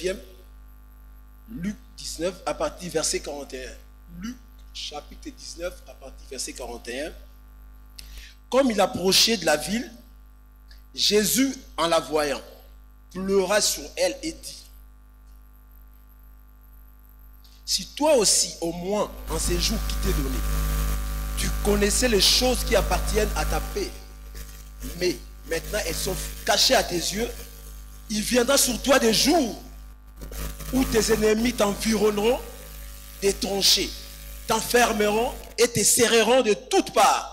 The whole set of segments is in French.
19e. Luc 19 à partir du verset 41. Luc chapitre 19 à partir du verset 41. Comme il approchait de la ville, Jésus, en la voyant, pleura sur elle et dit: si toi aussi, au moins, en ces jours qui t'est donné, tu connaissais les choses qui appartiennent à ta paix, mais maintenant elles sont cachées à tes yeux, il viendra sur toi des jours où tes ennemis t'environneront des tranchées, t'enfermeront et te serreront de toutes parts.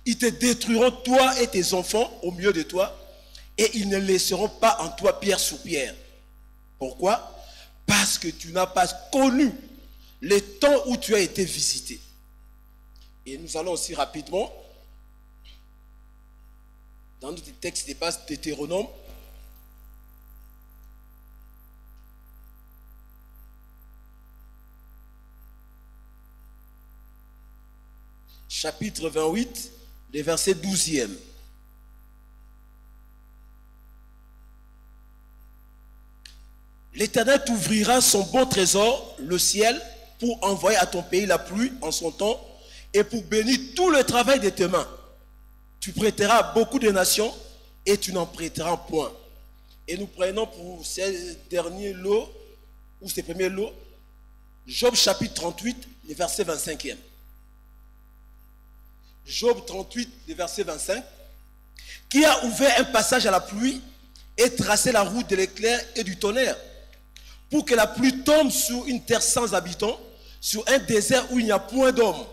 Ils te détruiront, toi et tes enfants, au milieu de toi, et ils ne laisseront pas en toi pierre sur pierre. Pourquoi? Parce que tu n'as pas connu le temps où tu as été visité. Et nous allons aussi rapidement, dans notre texte de base Deutéronome, chapitre 28, le verset 12e. L'Éternel t'ouvrira son bon trésor, le ciel, pour envoyer à ton pays la pluie en son temps et pour bénir tout le travail de tes mains. Tu prêteras à beaucoup de nations et tu n'en prêteras point. Et nous prenons pour ces derniers lots, ou ces premiers lots, Job chapitre 38, le verset 25e. Job 38, le verset 25, qui a ouvert un passage à la pluie et tracé la route de l'éclair et du tonnerre, pour que la pluie tombe sur une terre sans habitants, sur un désert où il n'y a point d'homme,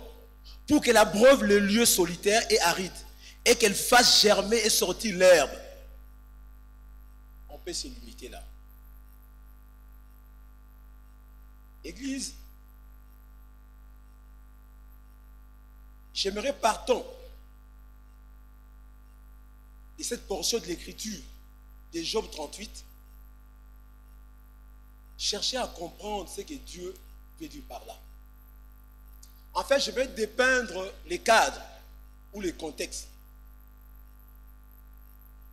pour qu'elle abreuve le lieu solitaire et aride, et qu'elle fasse germer et sortir l'herbe. On peut se limiter là. Église, j'aimerais, partant de cette portion de l'écriture de Job 38, chercher à comprendre ce que Dieu veut dire par là. En fait, je vais dépeindre les cadres ou les contextes.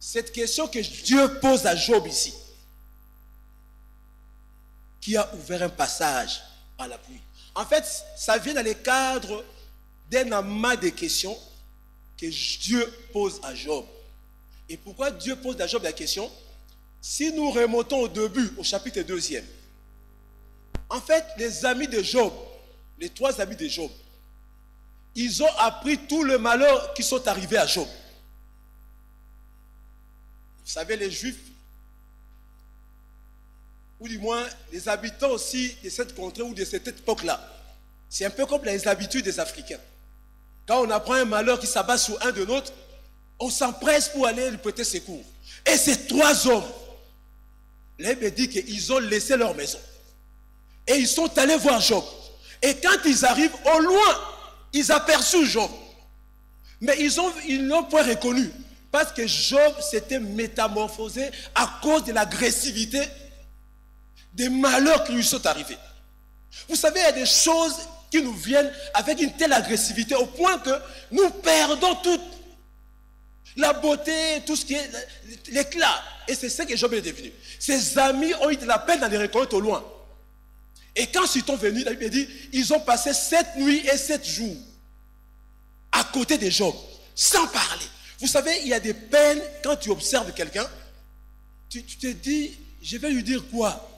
Cette question que Dieu pose à Job ici, qui a ouvert un passage à la pluie. En fait, ça vient dans les cadres d'un amas de questions que Dieu pose à Job. Et pourquoi Dieu pose à Job la question? Si nous remontons au début, au chapitre 2e, en fait, les amis de Job, les 3 amis de Job, ils ont appris tout le malheur qui sont arrivés à Job. Vous savez, les Juifs, ou du moins les habitants aussi de cette contrée ou de cette époque-là, c'est un peu comme les habitudes des Africains. Quand on apprend un malheur qui s'abat sur un de nôtres, on s'empresse pour aller lui prêter secours. Et ces 3 hommes, la Bible dit qu'ils ont laissé leur maison. Et ils sont allés voir Job. Et quand ils arrivent, au loin, ils aperçurent Job. Mais ils n'ont pas reconnu. Parce que Job s'était métamorphosé à cause de l'agressivité des malheurs qui lui sont arrivés. Vous savez, il y a des choses qui nous viennent avec une telle agressivité au point que nous perdons toute la beauté, tout ce qui est l'éclat. Et c'est ce que Job est devenu. Ses amis ont eu de la peine à les reconnaître au loin. Et quand ils sont venus, la Bible dit, ils ont passé 7 nuits et 7 jours à côté de Job, sans parler. Vous savez, il y a des peines, quand tu observes quelqu'un, tu te dis, je vais lui dire quoi?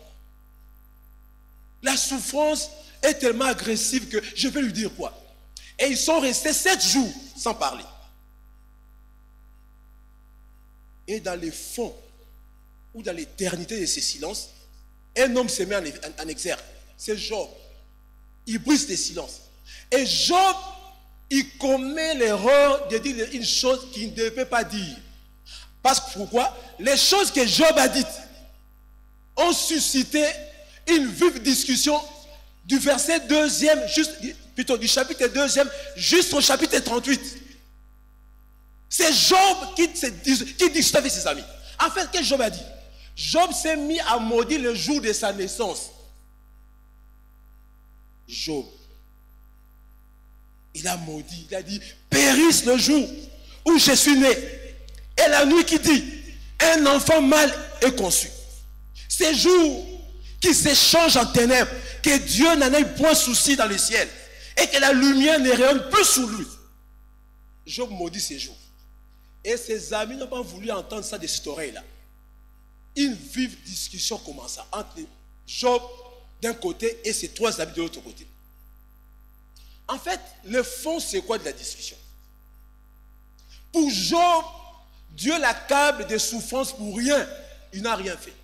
La souffrance est tellement agressive que je vais lui dire quoi? Et ils sont restés 7 jours sans parler. Et dans les fonds, ou dans l'éternité de ces silences, un homme se met en exergue. C'est Job. Il brise le silence. Et Job, il commet l'erreur de dire une chose qu'il ne devait pas dire. Parce que pourquoi? Les choses que Job a dites ont suscité une vive discussion du verset 2e, plutôt du chapitre 2e jusqu'au chapitre 38. C'est Job qui discute avec ses amis. En fait, qu'est-ce que Job a dit? Job s'est mis à maudire le jour de sa naissance. Job, il a maudit, il a dit, périsse le jour où je suis né, et la nuit qui dit, un enfant mâle est conçu. Ces jours qui s'échangent en ténèbres, que Dieu n'en ait point souci dans le ciel et que la lumière ne rayonne plus sur lui. Job maudit ces jours. Et ses amis n'ont pas voulu entendre ça de cette oreille-là. Une vive discussion commença entre Job d'un côté et ses trois amis de l'autre côté. En fait, le fond, c'est quoi de la discussion? Pour Job, Dieu l'accable de souffrances pour rien. Il n'a rien fait.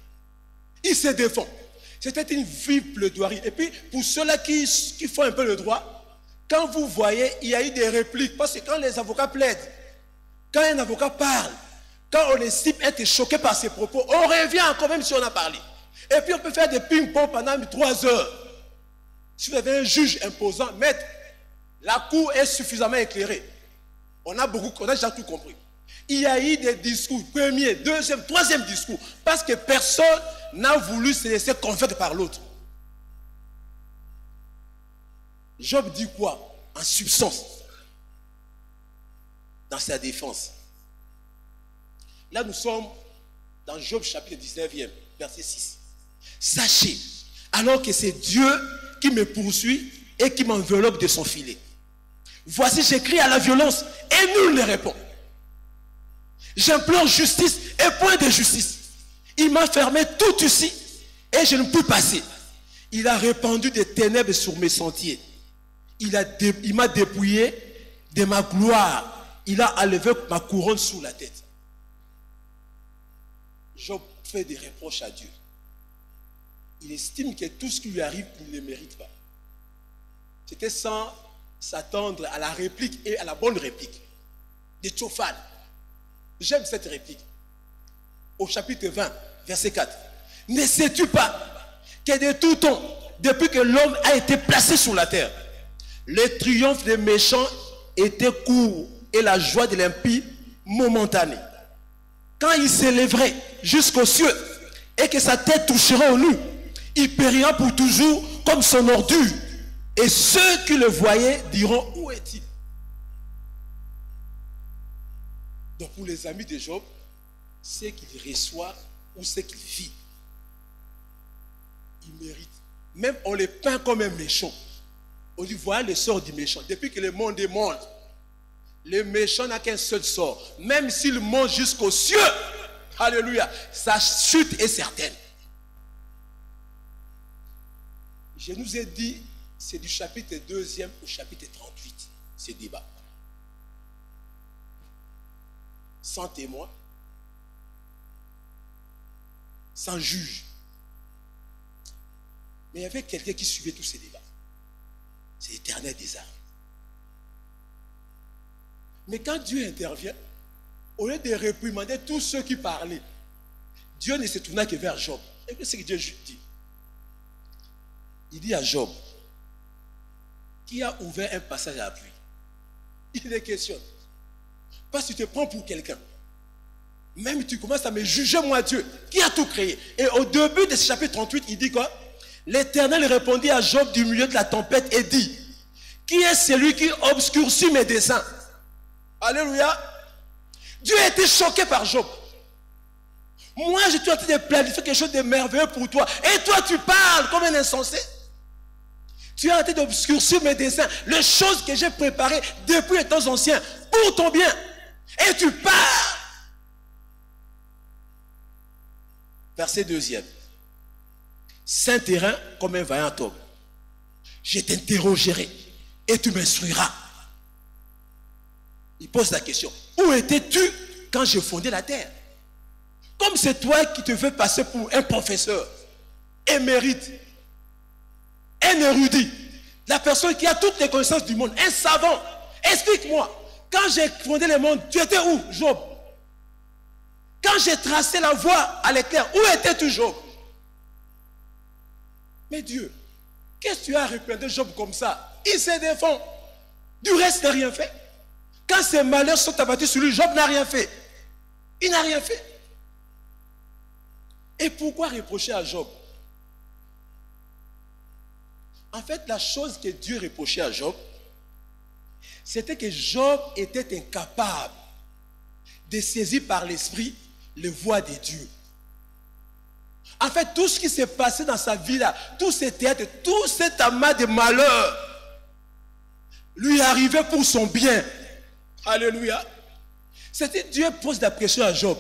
Il se défend. C'était une vive plaidoirie. Et puis, pour ceux-là qui font un peu le droit, quand vous voyez, il y a eu des répliques. Parce que quand les avocats plaident, quand un avocat parle, quand on estime être choqué par ses propos, on revient encore même si on a parlé. Et puis, on peut faire des ping-pong pendant 3 heures. Si vous avez un juge imposant, maître, la cour est suffisamment éclairée. On a déjà tout compris. Il y a eu des discours, premier, deuxième, troisième discours, parce que personne n'a voulu se laisser convaincre par l'autre. Job dit quoi? En substance, dans sa défense. Là, nous sommes dans Job chapitre 19e, verset 6. Sachez, alors que c'est Dieu qui me poursuit et qui m'enveloppe de son filet. Voici, j'écris à la violence et nul ne répond. J'implore justice et point de justice. Il m'a fermé tout ici et je ne peux passer. Il a répandu des ténèbres sur mes sentiers. Il m'a dépouillé de ma gloire. Il a enlevé ma couronne sous la tête. Job fait des reproches à Dieu. Il estime que tout ce qui lui arrive, il ne le mérite pas. C'était sans s'attendre à la réplique et à la bonne réplique de Tchophane. J'aime cette réplique. Au chapitre 20, verset 4. Ne sais-tu pas que de tout temps, depuis que l'homme a été placé sur la terre, le triomphe des méchants était court et la joie de l'impie momentanée. Quand il s'élèverait jusqu'aux cieux et que sa tête toucherait au nu, il périra pour toujours comme son ordure. Et ceux qui le voyaient diront, où est-il? Donc pour les amis de Job, c'est qu'il reçoit ou c'est qu'il vit. Il mérite. Même on le peint comme un méchant. On dit, voilà le sort du méchant. Depuis que le monde est monde, le méchant n'a qu'un seul sort. Même s'il monte jusqu'aux cieux, alléluia, sa chute est certaine. Je nous ai dit, c'est du chapitre 2e au chapitre 38, ce débat. Sans témoin, sans juge. Mais il y avait quelqu'un qui suivait tous ces débats. C'est l'Éternel des armes. Mais quand Dieu intervient, au lieu de réprimander tous ceux qui parlaient, Dieu ne se tourna que vers Job. Et c'est ce que Dieu dit. Il dit à Job, qui a ouvert un passage à la pluie. Il les questionne. Parce que tu te prends pour quelqu'un. Même tu commences à me juger, moi Dieu, qui a tout créé. Et au début de ce chapitre 38, il dit quoi? L'Éternel répondit à Job du milieu de la tempête et dit, qui est celui qui obscurcit mes desseins? Alléluia. Dieu a été choqué par Job. Moi, je suis en train de planifier quelque chose de merveilleux pour toi. Et toi, tu parles comme un insensé. Tu es en train d'obscurcir mes desseins, les choses que j'ai préparées depuis les temps anciens, pour ton bien. Et tu parles. Verset 2e. Saint terrain comme un vaillant homme. Je t'interrogerai et tu m'instruiras. Il pose la question. Où étais-tu quand j'ai fondé la terre? Comme c'est toi qui te fais passer pour un professeur, émérite, un érudit, la personne qui a toutes les connaissances du monde, un savant. Explique-moi, quand j'ai fondé le monde, tu étais où, Job? Quand j'ai tracé la voie à l'éclair, où étais-tu, Job? Mais Dieu, qu'est-ce que tu as répondu Job comme ça? Il se défend. Du reste, il n'a rien fait. Quand ces malheurs sont abattus sur lui, Job n'a rien fait. Il n'a rien fait. Et pourquoi reprocher à Job? En fait, la chose que Dieu reprochait à Job, c'était que Job était incapable de saisir par l'esprit les voies de Dieu. En fait, tout ce qui s'est passé dans sa vie là, tous ces théâtres, tout cet amas de malheur, lui arrivait pour son bien. Alléluia. C'était Dieu pose la pression à Job.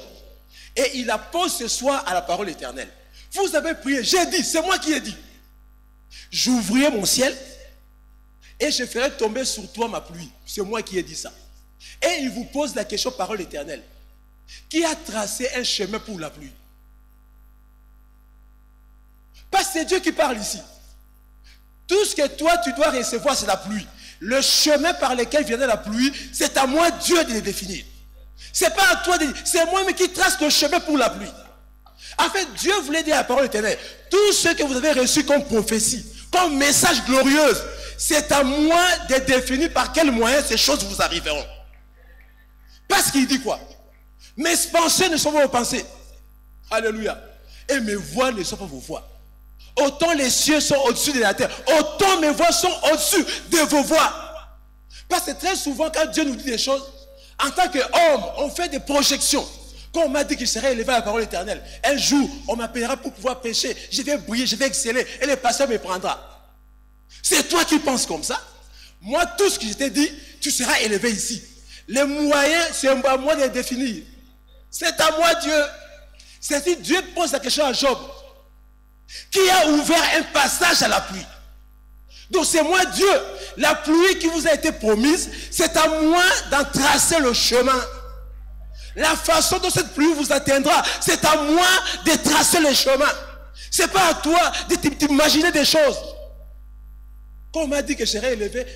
Et il la pose ce soir à la parole éternelle. Vous avez prié, j'ai dit, c'est moi qui ai dit. J'ouvrirai mon ciel et je ferai tomber sur toi ma pluie. C'est moi qui ai dit ça. Et il vous pose la question, parole éternelle. Qui a tracé un chemin pour la pluie? Parce que c'est Dieu qui parle ici. Tout ce que toi tu dois recevoir, c'est la pluie. Le chemin par lequel viendra la pluie, c'est à moi Dieu de le définir. C'est pas à toi de dire, c'est moi-même qui trace le chemin pour la pluie. En fait, Dieu voulait dire à la parole éternelle, tout ce que vous avez reçu comme prophétie, comme message glorieux, c'est à moi de définir par quel moyen ces choses vous arriveront. Parce qu'il dit quoi? Mes pensées ne sont pas vos pensées. Alléluia. Et mes voix ne sont pas vos voix. Autant les cieux sont au-dessus de la terre, autant mes voix sont au-dessus de vos voix. Parce que très souvent, quand Dieu nous dit des choses, en tant qu'homme, on fait des projections. Quand on m'a dit que je serais élevé à la parole éternelle, un jour, on m'appellera pour pouvoir prêcher, je vais briller, je vais exceller, et le pasteur me prendra. C'est toi qui penses comme ça. Moi, tout ce que je t'ai dit, tu seras élevé ici. Les moyens, c'est à moi de les définir. C'est à moi Dieu. C'est si Dieu pose la question à Job, qui a ouvert un passage à la pluie. Donc c'est moi Dieu. La pluie qui vous a été promise, c'est à moi d'en tracer le chemin. La façon dont cette pluie vous atteindra, c'est à moi de tracer le chemin. C'est pas à toi de t'imaginer des choses. Quand on m'a dit que je serais élevé,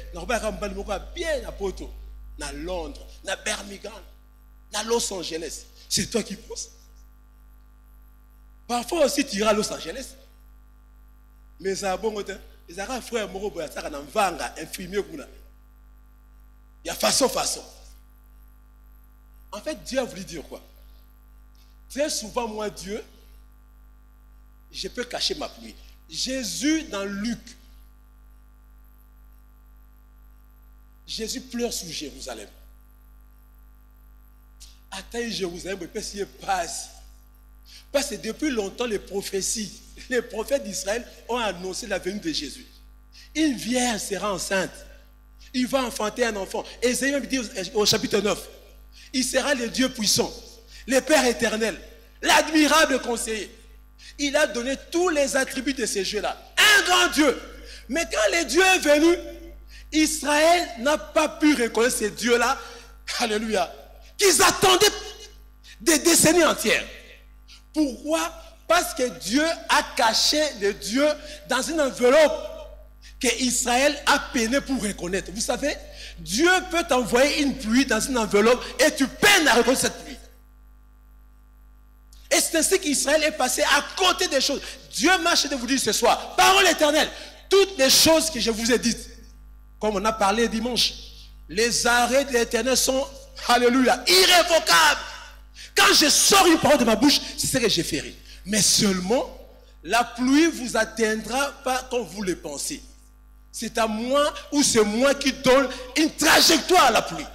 bien à Porto, à Londres, à Birmingham, à Los Angeles, c'est toi qui penses. Parfois aussi tu iras à Los Angeles. Mais ça a bon côté. Les Arabes frères Moro Boyataka n'en vanga infirmier kuna. Il y a façon. En fait, Dieu a voulu dire quoi? Très souvent, moi, Dieu, je peux cacher ma pluie. Jésus dans Luc, Jésus pleure sur Jérusalem. Attends, Jérusalem, mais parce qu'il passe. Parce que depuis longtemps, les prophéties, les prophètes d'Israël ont annoncé la venue de Jésus. Une vierge sera enceinte. Il va enfanter un enfant. Ésaïe dit au chapitre 9, il sera le Dieu puissant, le Père éternel, l'admirable conseiller. Il a donné tous les attributs de ces dieux-là. Un grand Dieu. Mais quand le Dieu est venu, Israël n'a pas pu reconnaître ces dieux-là. Alléluia. Qu'ils attendaient des décennies entières. Pourquoi? Parce que Dieu a caché le Dieu dans une enveloppe que Israël a peiné pour reconnaître. Vous savez, Dieu peut t'envoyer une pluie dans une enveloppe et tu peines à reconnaître cette pluie. Et c'est ainsi qu'Israël est passé à côté des choses. Dieu m'a acheté de vous dire ce soir, parole éternelle, toutes les choses que je vous ai dites, comme on a parlé dimanche, les arrêts de l'éternel sont, alléluia, irrévocables. Quand je sors une parole de ma bouche, c'est ce que j'ai fait. Mais seulement, la pluie vous atteindra pas comme vous le pensez. C'est à moi ou c'est moi qui donne une trajectoire à la pluie.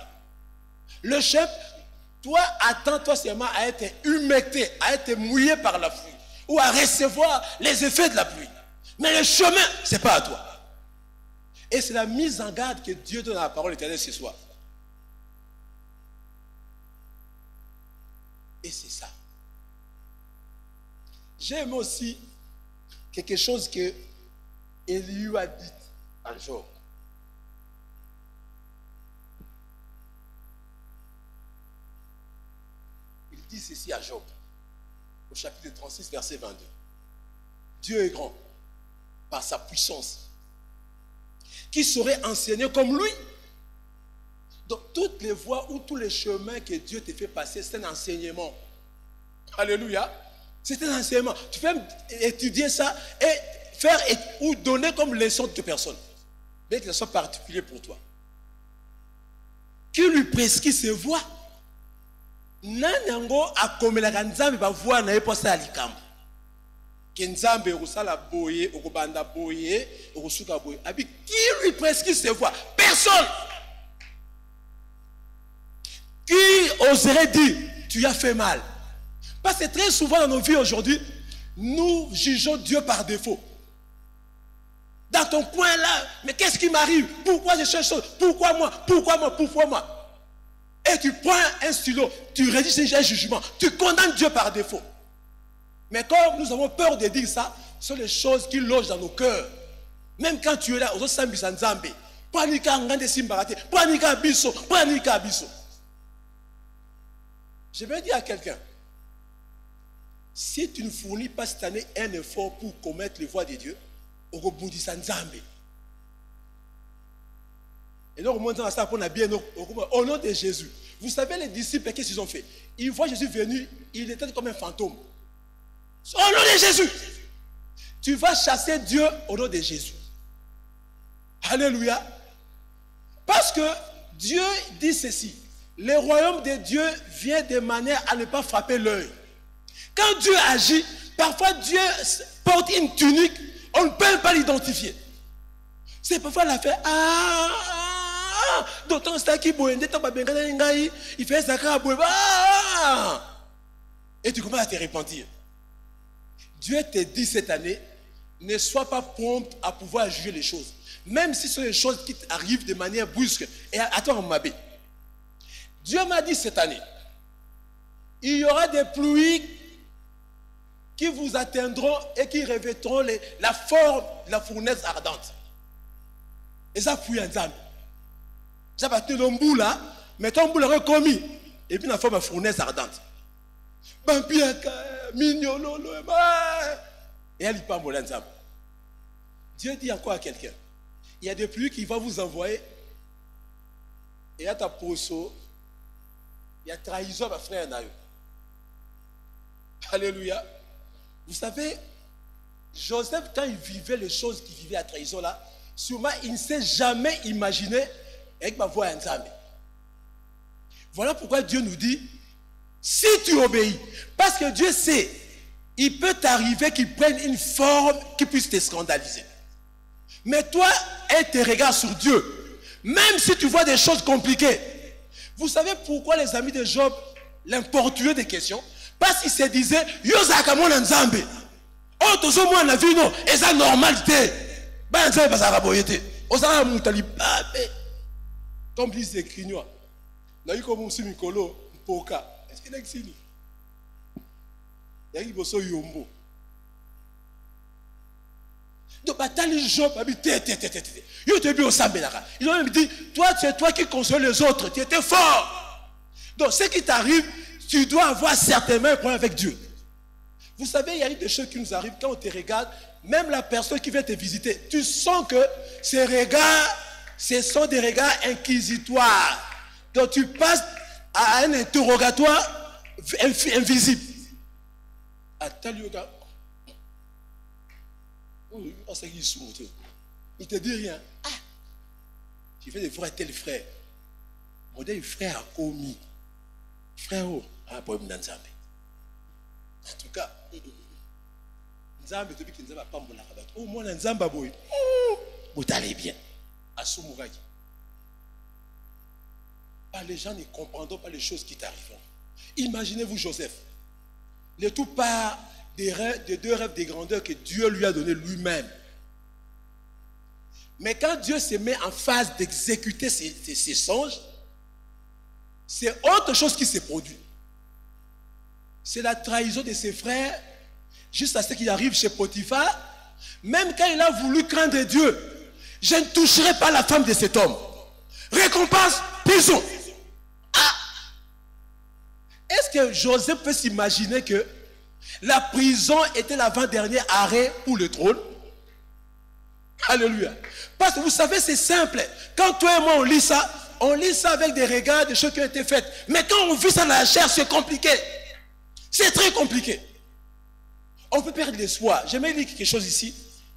Le chef, toi, attends-toi seulement à être humecté, à être mouillé par la pluie ou à recevoir les effets de la pluie. Mais le chemin, ce n'est pas à toi. Et c'est la mise en garde que Dieu donne à la parole éternelle ce soir. Et c'est ça. J'aime aussi quelque chose que Élihu a dit à Job. Il dit ceci à Job, au chapitre 36, verset 22. Dieu est grand par sa puissance. Qui saurait enseigner comme lui? Donc toutes les voies ou tous les chemins que Dieu te fait passer, c'est un enseignement. Alléluia. C'est un enseignement. Tu peux étudier ça et faire ou donner comme leçon de personne. Mais que ce soit particulier pour toi. Qui lui prescrit ses voies? Nanyango a comme la ganzambe va voir na eposa alikambo. Kenzambe rusala boye, okobanda boye, okosuka boye. Abi qui lui prescrit ses voies? Personne. Qui oserait dire tu as fait mal? Parce que très souvent dans nos vies aujourd'hui, nous jugeons Dieu par défaut. Dans ton coin là, mais qu'est-ce qui m'arrive? Pourquoi je cherche ça? Pourquoi moi? Pourquoi moi? Pourquoi moi? Et tu prends un stylo, tu rédiges un jugement, tu condamnes Dieu par défaut. Mais quand nous avons peur de dire ça, ce sont les choses qui logent dans nos cœurs. Même quand tu es là, aux autres Nzambe, pranika ngande simbarate, pranika biso, pranika biso. Je vais dire à quelqu'un, si tu ne fournis pas cette année un effort pour commettre les voies de Dieu, okobundisa Nzambe. Et donc, au nom de Jésus. Vous savez, les disciples, qu'est-ce qu'ils ont fait? Ils voient Jésus venu, il était comme un fantôme. Au nom de Jésus. Tu vas chasser Dieu au nom de Jésus. Alléluia. Parce que Dieu dit ceci. Le royaume de Dieu vient de manière à ne pas frapper l'œil. Quand Dieu agit, parfois Dieu porte une tunique, on ne peut pas l'identifier. C'est parfois l'affaire. D'autant ça qui il fait ça. Et tu commences à te repentir. Dieu te dit cette année, ne sois pas prompt à pouvoir juger les choses. Même si ce sont des choses qui arrivent de manière brusque. Et attends, Mabé. Dieu m'a dit cette année, il y aura des pluies qui vous atteindront et qui revêtront la forme de la fournaise ardente. Et ça, pluie en Zambie. Ça va tenir un bout là, mais ton bout là commis. Et puis la forme de la fournaise ardente. Et elle n'y pas mon ensemble. Dieu dit encore à quelqu'un, il y a des pluies qu'il va vous envoyer. Et il y a ta poso, il y a trahison à ma frère Nayo. Alléluia. Vous savez, Joseph, quand il vivait les choses qu'il vivait à trahison là, sûrement il ne s'est jamais imaginé avec ma voix ensemble. Voilà pourquoi Dieu nous dit, si tu obéis, parce que Dieu sait, il peut t'arriver qu'il prenne une forme qui puisse te scandaliser. Mais toi, aie tes regards sur Dieu. Même si tu vois des choses compliquées. Vous savez pourquoi les amis de Job l'importunaient des questions? Parce qu'ils se disaient, Yozaka mon Nzambe. Oh, tout ça, moi, la vie, non. Et ça, normalité. Ben, Nzambe, pas ça, raboyete. Osara, moutali, comme disent les Crignois. N'a eu comme un simicolo, poka. Est-ce qu'il existe? Il y a eu bosso yombo. Donc, bataille Job, il te dit au Sambelaka. Ils ont même dit, toi, c'est toi qui console les autres, tu étais fort. Donc, ce qui t'arrive, tu dois avoir certainement un problème avec Dieu. Vous savez, il y a des choses qui nous arrivent quand on te regarde, même la personne qui vient te visiter, tu sens que ces regards, ce sont des regards inquisitoires. Donc, tu passes à un interrogatoire invisible. Attends, le gars. Il te dit rien. Ah, tu fais des frères tel frère. Mon Dieu, frère a commis. Frère, ah, pour me Nzambe. En tout cas, Nzambe, depuis que Nzambe a pas mon arabat. Au moins, Nzambe a boy. Vous allez bien. À Soumuragi. Les gens ne comprendront pas les choses qui t'arrivent. Imaginez-vous Joseph. Le tout part des deux rêves de grandeur que Dieu lui a donné lui-même. Mais quand Dieu se met en phase d'exécuter ses songes, c'est autre chose qui se produit. C'est la trahison de ses frères, jusqu'à ce qu'il arrive chez Potiphar. Même quand il a voulu craindre Dieu, je ne toucherai pas la femme de cet homme. Récompense, prison. Ah! Est-ce que Joseph peut s'imaginer que la prison était l'avant-dernier arrêt pour le trône? Alléluia. Parce que vous savez, c'est simple. Quand toi et moi on lit ça avec des regards, des choses qui ont été faites. Mais quand on vit ça dans la chair, c'est compliqué. C'est très compliqué. On peut perdre l'espoir. J'aimerais dire quelque chose ici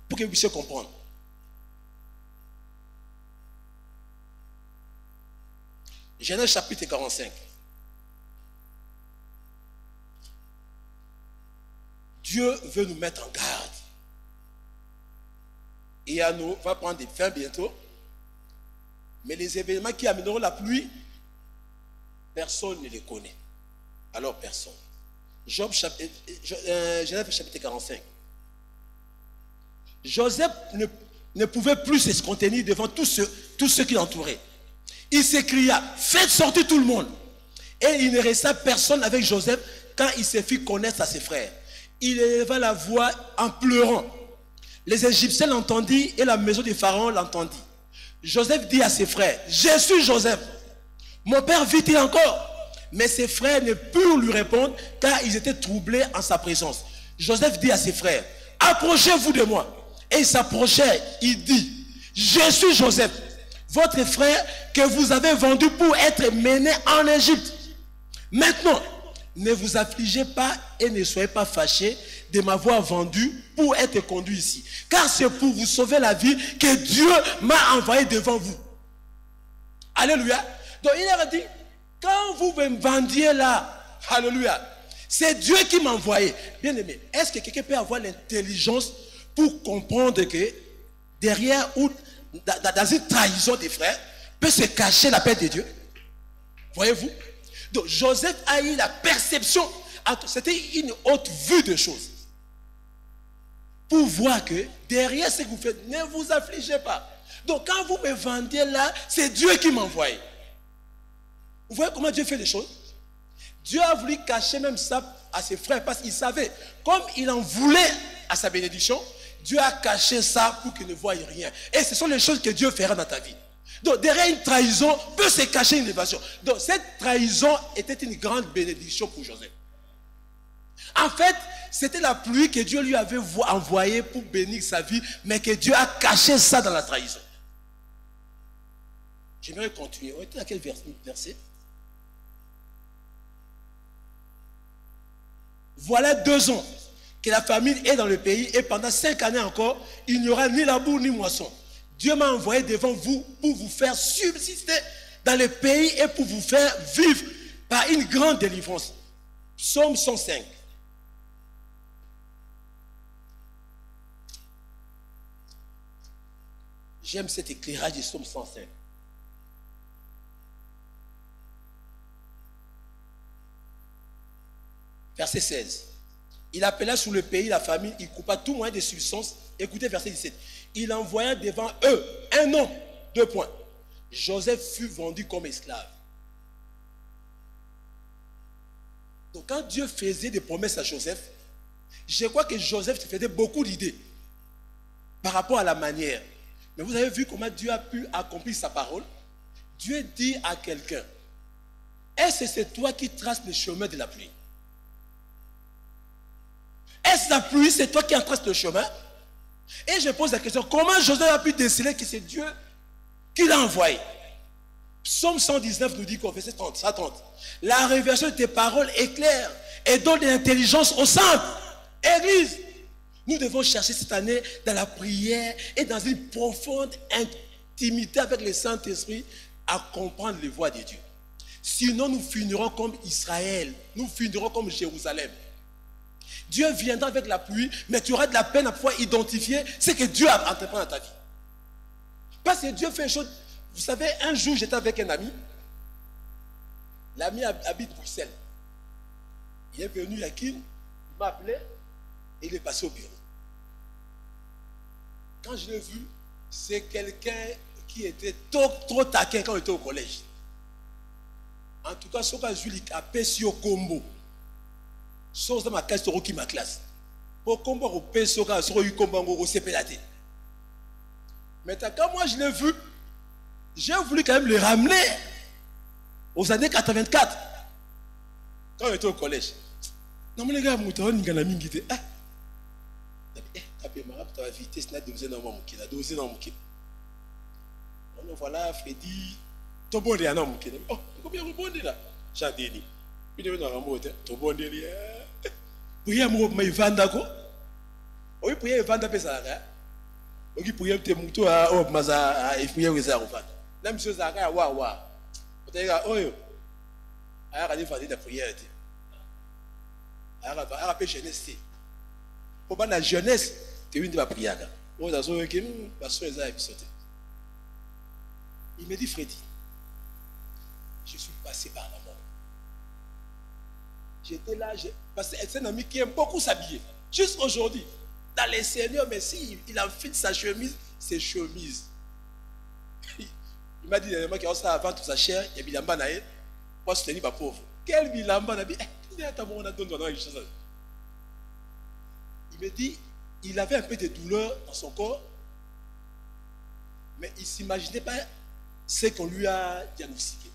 pour que vous puissiez comprendre. Genèse chapitre 45. Dieu veut nous mettre en garde. Et Yano va prendre des fins bientôt. Mais les événements qui amèneront la pluie, personne ne les connaît. Alors personne. Genèse chapitre 45. Joseph ne pouvait plus se contenir devant tous ceux qui l'entouraient. Il s'écria, faites sortir tout le monde. Et il ne resta personne avec Joseph quand il se fit connaître à ses frères. Il éleva la voix en pleurant. Les Égyptiens l'entendirent et la maison du Pharaon l'entendit. Joseph dit à ses frères, je suis Joseph. Mon père vit-il encore? Mais ses frères ne purent lui répondre car ils étaient troublés en sa présence. Joseph dit à ses frères, approchez-vous de moi. Et il s'approchait, il dit, je suis Joseph, votre frère que vous avez vendu pour être mené en Égypte. Maintenant, ne vous affligez pas et ne soyez pas fâchés de m'avoir vendu pour être conduit ici. Car c'est pour vous sauver la vie que Dieu m'a envoyé devant vous. Alléluia. Donc il a dit, quand vous me vendiez là, alléluia, c'est Dieu qui m'a envoyé. Bien aimé, est-ce que quelqu'un peut avoir l'intelligence pour comprendre que derrière ou dans une trahison des frères peut se cacher la paix de Dieu? Voyez-vous? Donc Joseph a eu la perception, c'était une haute vue de choses. Pour voir que derrière ce que vous faites, ne vous affligez pas. Donc quand vous me vendiez là, c'est Dieu qui m'a envoyé. Vous voyez comment Dieu fait les choses? Dieu a voulu cacher même ça à ses frères parce qu'il savait, comme il en voulait à sa bénédiction, Dieu a caché ça pour qu'ils ne voient rien. Et ce sont les choses que Dieu fera dans ta vie. Donc derrière une trahison peut se cacher une évasion. Donc cette trahison était une grande bénédiction pour Joseph. En fait, c'était la pluie que Dieu lui avait envoyée pour bénir sa vie, mais que Dieu a caché ça dans la trahison. J'aimerais continuer. On était à quel verset? Voilà 2 ans que la famine est dans le pays et pendant 5 années encore, il n'y aura ni labour ni moisson. Dieu m'a envoyé devant vous pour vous faire subsister dans le pays et pour vous faire vivre par une grande délivrance. Psaume 105. J'aime cet éclairage du psaume 105. Verset 16. Il appela sur le pays la famine, il coupa tout moyen de subsistance. Écoutez verset 17. Il envoya devant eux un homme, 2 points. Joseph fut vendu comme esclave. Donc quand Dieu faisait des promesses à Joseph, je crois que Joseph se faisait beaucoup d'idées par rapport à la manière. Mais vous avez vu comment Dieu a pu accomplir sa parole? Dieu dit à quelqu'un, est-ce que c'est toi qui traces le chemin de la pluie? Est-ce la pluie, c'est toi qui en traces le chemin? Et je pose la question, comment Joseph a pu déceler que c'est Dieu qui l'a envoyé? Psaume 119 nous dit qu'au verset 130, la révélation de tes paroles est claire et donne de l'intelligence aux simples. Église, nous devons chercher cette année dans la prière et dans une profonde intimité avec le Saint-Esprit à comprendre les voies de Dieu. Sinon, nous finirons comme Israël, nous finirons comme Jérusalem. Dieu viendra avec la pluie, mais tu auras de la peine à pouvoir identifier ce que Dieu a entrepris dans ta vie. Parce que Dieu fait une chose. Vous savez, un jour, j'étais avec un ami. L'ami habite Bruxelles. Il est venu à Kin, il m'a appelé et il est passé au bureau. Quand je l'ai vu, c'est quelqu'un qui était trop taquin quand on était au collège. En tout cas, ce que je lui ai appelé sur Combo. Chose dans ma classe, qui ma classe. Pour combo au peso, quand je eu combo au CPLAT. Maintenant, quand moi je l'ai vu, j'ai voulu quand même le ramener aux années 84. Quand on était au collège. Non, mais les gars, je suis un ami qui était. Ah, tu as vitesse, tu as dosé dans mon kilo. Voilà, Freddy. Tu as bon de mon kilo. Oh, combien de bon de là? J'ai dit. Puis tu as bon de là. Pour y aller, vendre quoi? Oui, pour y aller vendre ça. Oui, pour y aller te muto à oh maza et pour y aller ça on va. Là monsieur Zaka wa. Tu as oh yo. Alors il faut faire prière. Alors après jeunesse. Pour la jeunesse, tu viens de la prière. On a zo que parce que ça est il me dit Freddy, je suis passé par la mort. J'étais là, parce que c'est un ami qui aime beaucoup s'habiller. Juste aujourd'hui, dans les seigneurs, mais si il enfile sa chemise, ses chemises. Il m'a dit dernièrement qu'il a avant toute sa chair, il y a bilamba naïe, pour soutenir ma pauvre. Quel bilamba n'a dit, il me dit, il avait un peu de douleur dans son corps, mais il ne s'imaginait pas ce qu'on lui a diagnostiqué.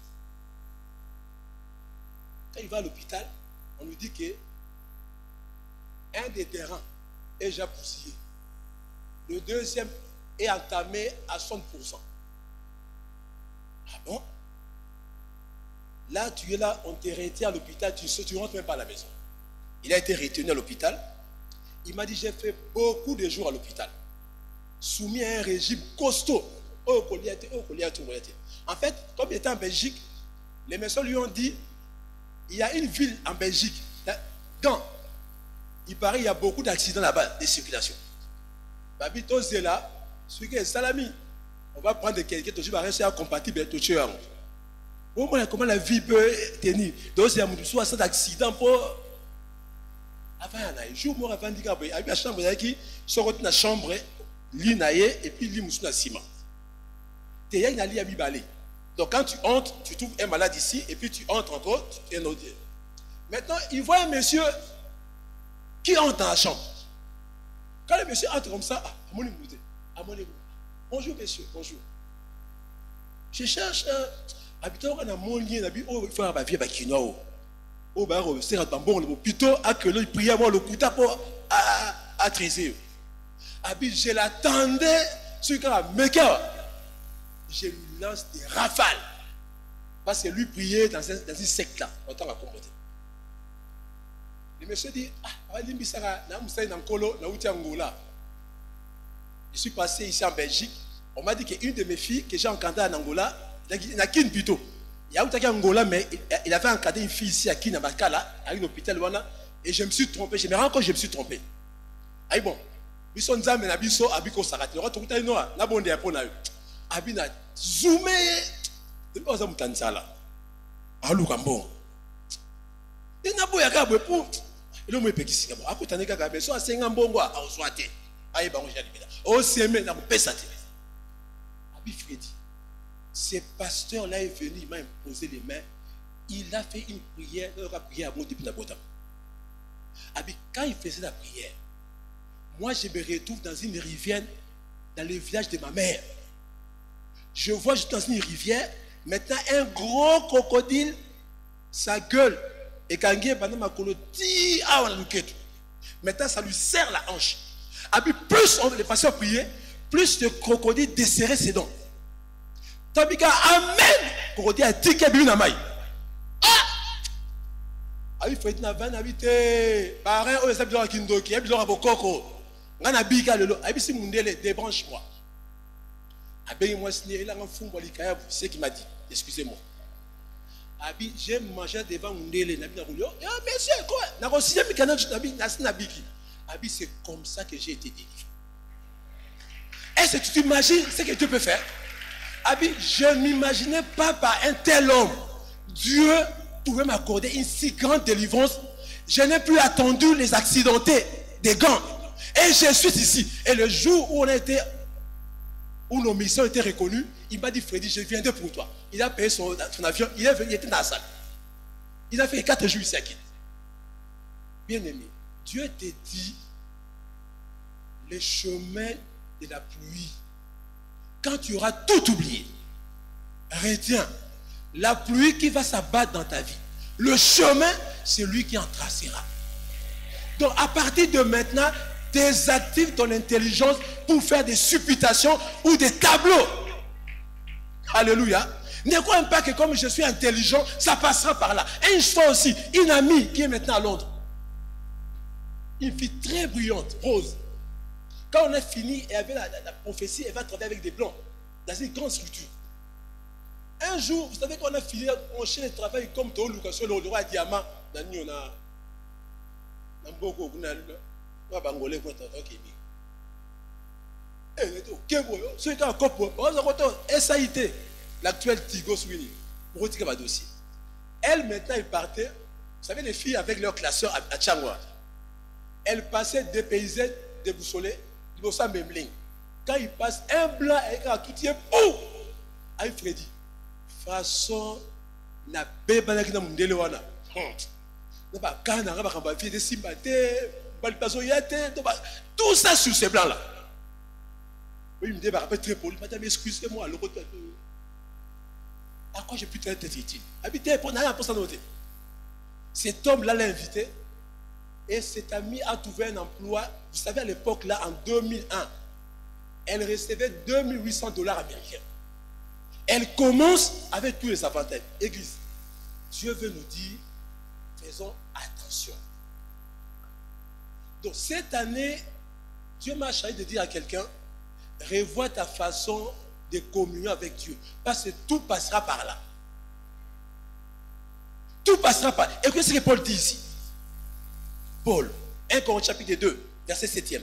Quand il va à l'hôpital, on lui dit que un des terrains est déjà bousillé. Le deuxième est entamé à 100%. Ah bon? Là, tu es là, on t'est retiré à l'hôpital, tu ne rentres même pas à la maison. Il a été retenu à l'hôpital. Il m'a dit, j'ai fait beaucoup de jours à l'hôpital, soumis à un régime costaud. En fait, comme il était en Belgique, les médecins lui ont dit, il y a une ville en Belgique, Gand. Il paraît qu'il y a beaucoup d'accidents là-bas, de circulation. Babito Zela, celui qui est salami, on va prendre quelqu'un qui va rester compatible avec tout. Comment la vie peut tenir? Donc, il y a un accident pour. Avant, il y a un jour, moi, avant, il y a une chambre qui sort de la chambre, l'inaïe, et puis l'imoussou dans le ciment. Il y a une alliée à mi-balé. Donc, quand tu entres, tu trouves un malade ici, et puis tu entres encore, tu es un autre. Maintenant, il voit un monsieur qui entre dans la chambre. Quand le monsieur entre comme ça, bonjour monsieur, bonjour. Je cherche un habitant qui a mon lien, il faut avoir vie avec Kinoa. Plutôt à que l'on prie avoir le couteau pour attriser. Je l'attendais, celui qui a je lui lance des rafales. Parce que lui priait dans une secte là, en tant qu'accommodé. Le monsieur dit, je suis passé ici en Belgique. On m'a dit qu'une de mes filles que j'ai encadrée en Angola, il n'a qu'une plutôt. Il y a un Angola, mais il avait encadré une fille ici à Kinabakala, à un hôpital, et je me suis trompé. Je me rends compte que je me suis trompé. Ah bon, Bisson Zam et Abisso, Abiko Sarat, le roi Tourita Noa, n'a bon pour na Abina zoomé, de pas à Moutanzala. Ah, Lucambon. Il n'a pas yaka pour. Il a dit que à côté de la soit c'est un bon bois, à Oswate. Aïe, bah, on j'ai dit. Oh, c'est maintenant, on peut s'attirer. Abi Freddy, ce pasteur-là est venu, il m'a imposé les mains. Il a fait une prière, il a prié à mon depuis la bota. Abi, quand il faisait la prière, moi je me retrouve dans une rivière, dans le village de ma mère. Je vois juste dans une rivière, maintenant un gros crocodile, sa gueule. Et quand il y a maintenant ça lui serre la hanche. Et puis plus les pasteurs priaient, plus le crocodile desserrait ses dents. Tabika amen. Crocodile a dit qu'il y a une amaille. Ah! Il faut être na van habité. Parrain au exemple de Kindoki, il y a besoin de coco. On a bika le lot. Et puis si mon délai débranche-moi. Abi moi il a un fou pour l'ikaya. C'est ce qu'il m'a dit. Excusez-moi. Abi, j'ai mangé devant Mundele, Nabi Naboulio. Ah, monsieur, quoi? Abi, c'est comme ça que j'ai été délivré. Est-ce que tu t'imagines ce que Dieu peut faire? Abi, je ne m'imaginais pas par un tel homme. Dieu pouvait m'accorder une si grande délivrance. Je n'ai plus attendu les accidentés des gants. Et je suis ici. Et le jour où où nos missions étaient reconnues, il m'a dit, Freddy, je viendrai pour toi. Il a payé son avion, il est venu, il était dans la salle. Il a fait 4 jours ici à Kin. Bien aimé, Dieu te dit, le chemin de la pluie, quand tu auras tout oublié, retiens, la pluie qui va s'abattre dans ta vie, le chemin, c'est lui qui en tracera. Donc à partir de maintenant, désactive ton intelligence pour faire des supputations ou des tableaux. Alléluia. Ne crois pas que comme je suis intelligent, ça passera par là. Et une fois aussi, une amie qui est maintenant à Londres. Une fille très brillante, rose. Quand on a fini, elle avait la prophétie, elle va travailler avec des blancs dans une grande structure. Un jour, vous savez qu'on a fini, on cherche le travail comme Théo Lucas, le roi diamant. On a beaucoup de ceux qui ont un cop, SAIT, l'actuel Tigo Sweeney, pour retirer ma dossier. Elle, maintenant, elle partait Vous savez, les filles avec leur classeur à Tchangwa, elles passaient dépaysées, déboussolées, ils n'ont pas même ligne. Quand ils passent, un blanc avec un tout tient, boum! Aïe Freddy, façon, na bébana qui n'a pas de wana. N'a pas quand on a pas vie de simbaté, tout ça sur ces blancs là. Il me dit, bah, très poli, madame, excusez-moi, le côté. À quoi j'ai pu être utile? Habitez, pour n'a rien pour s'en noter. Cet homme-là l'a invité et cet ami a trouvé un emploi. Vous savez, à l'époque là, en 2001, elle recevait $2800 américains. Elle commence avec tous les avantages. Église, Dieu veut nous dire, faisons attention. Donc cette année, Dieu m'a chargé de dire à quelqu'un, revois ta façon de communier avec Dieu. Parce que tout passera par là. Tout passera par là. Écoutez ce que Paul dit ici. Paul, 1 Corinthiens chapitre 2, verset 7e.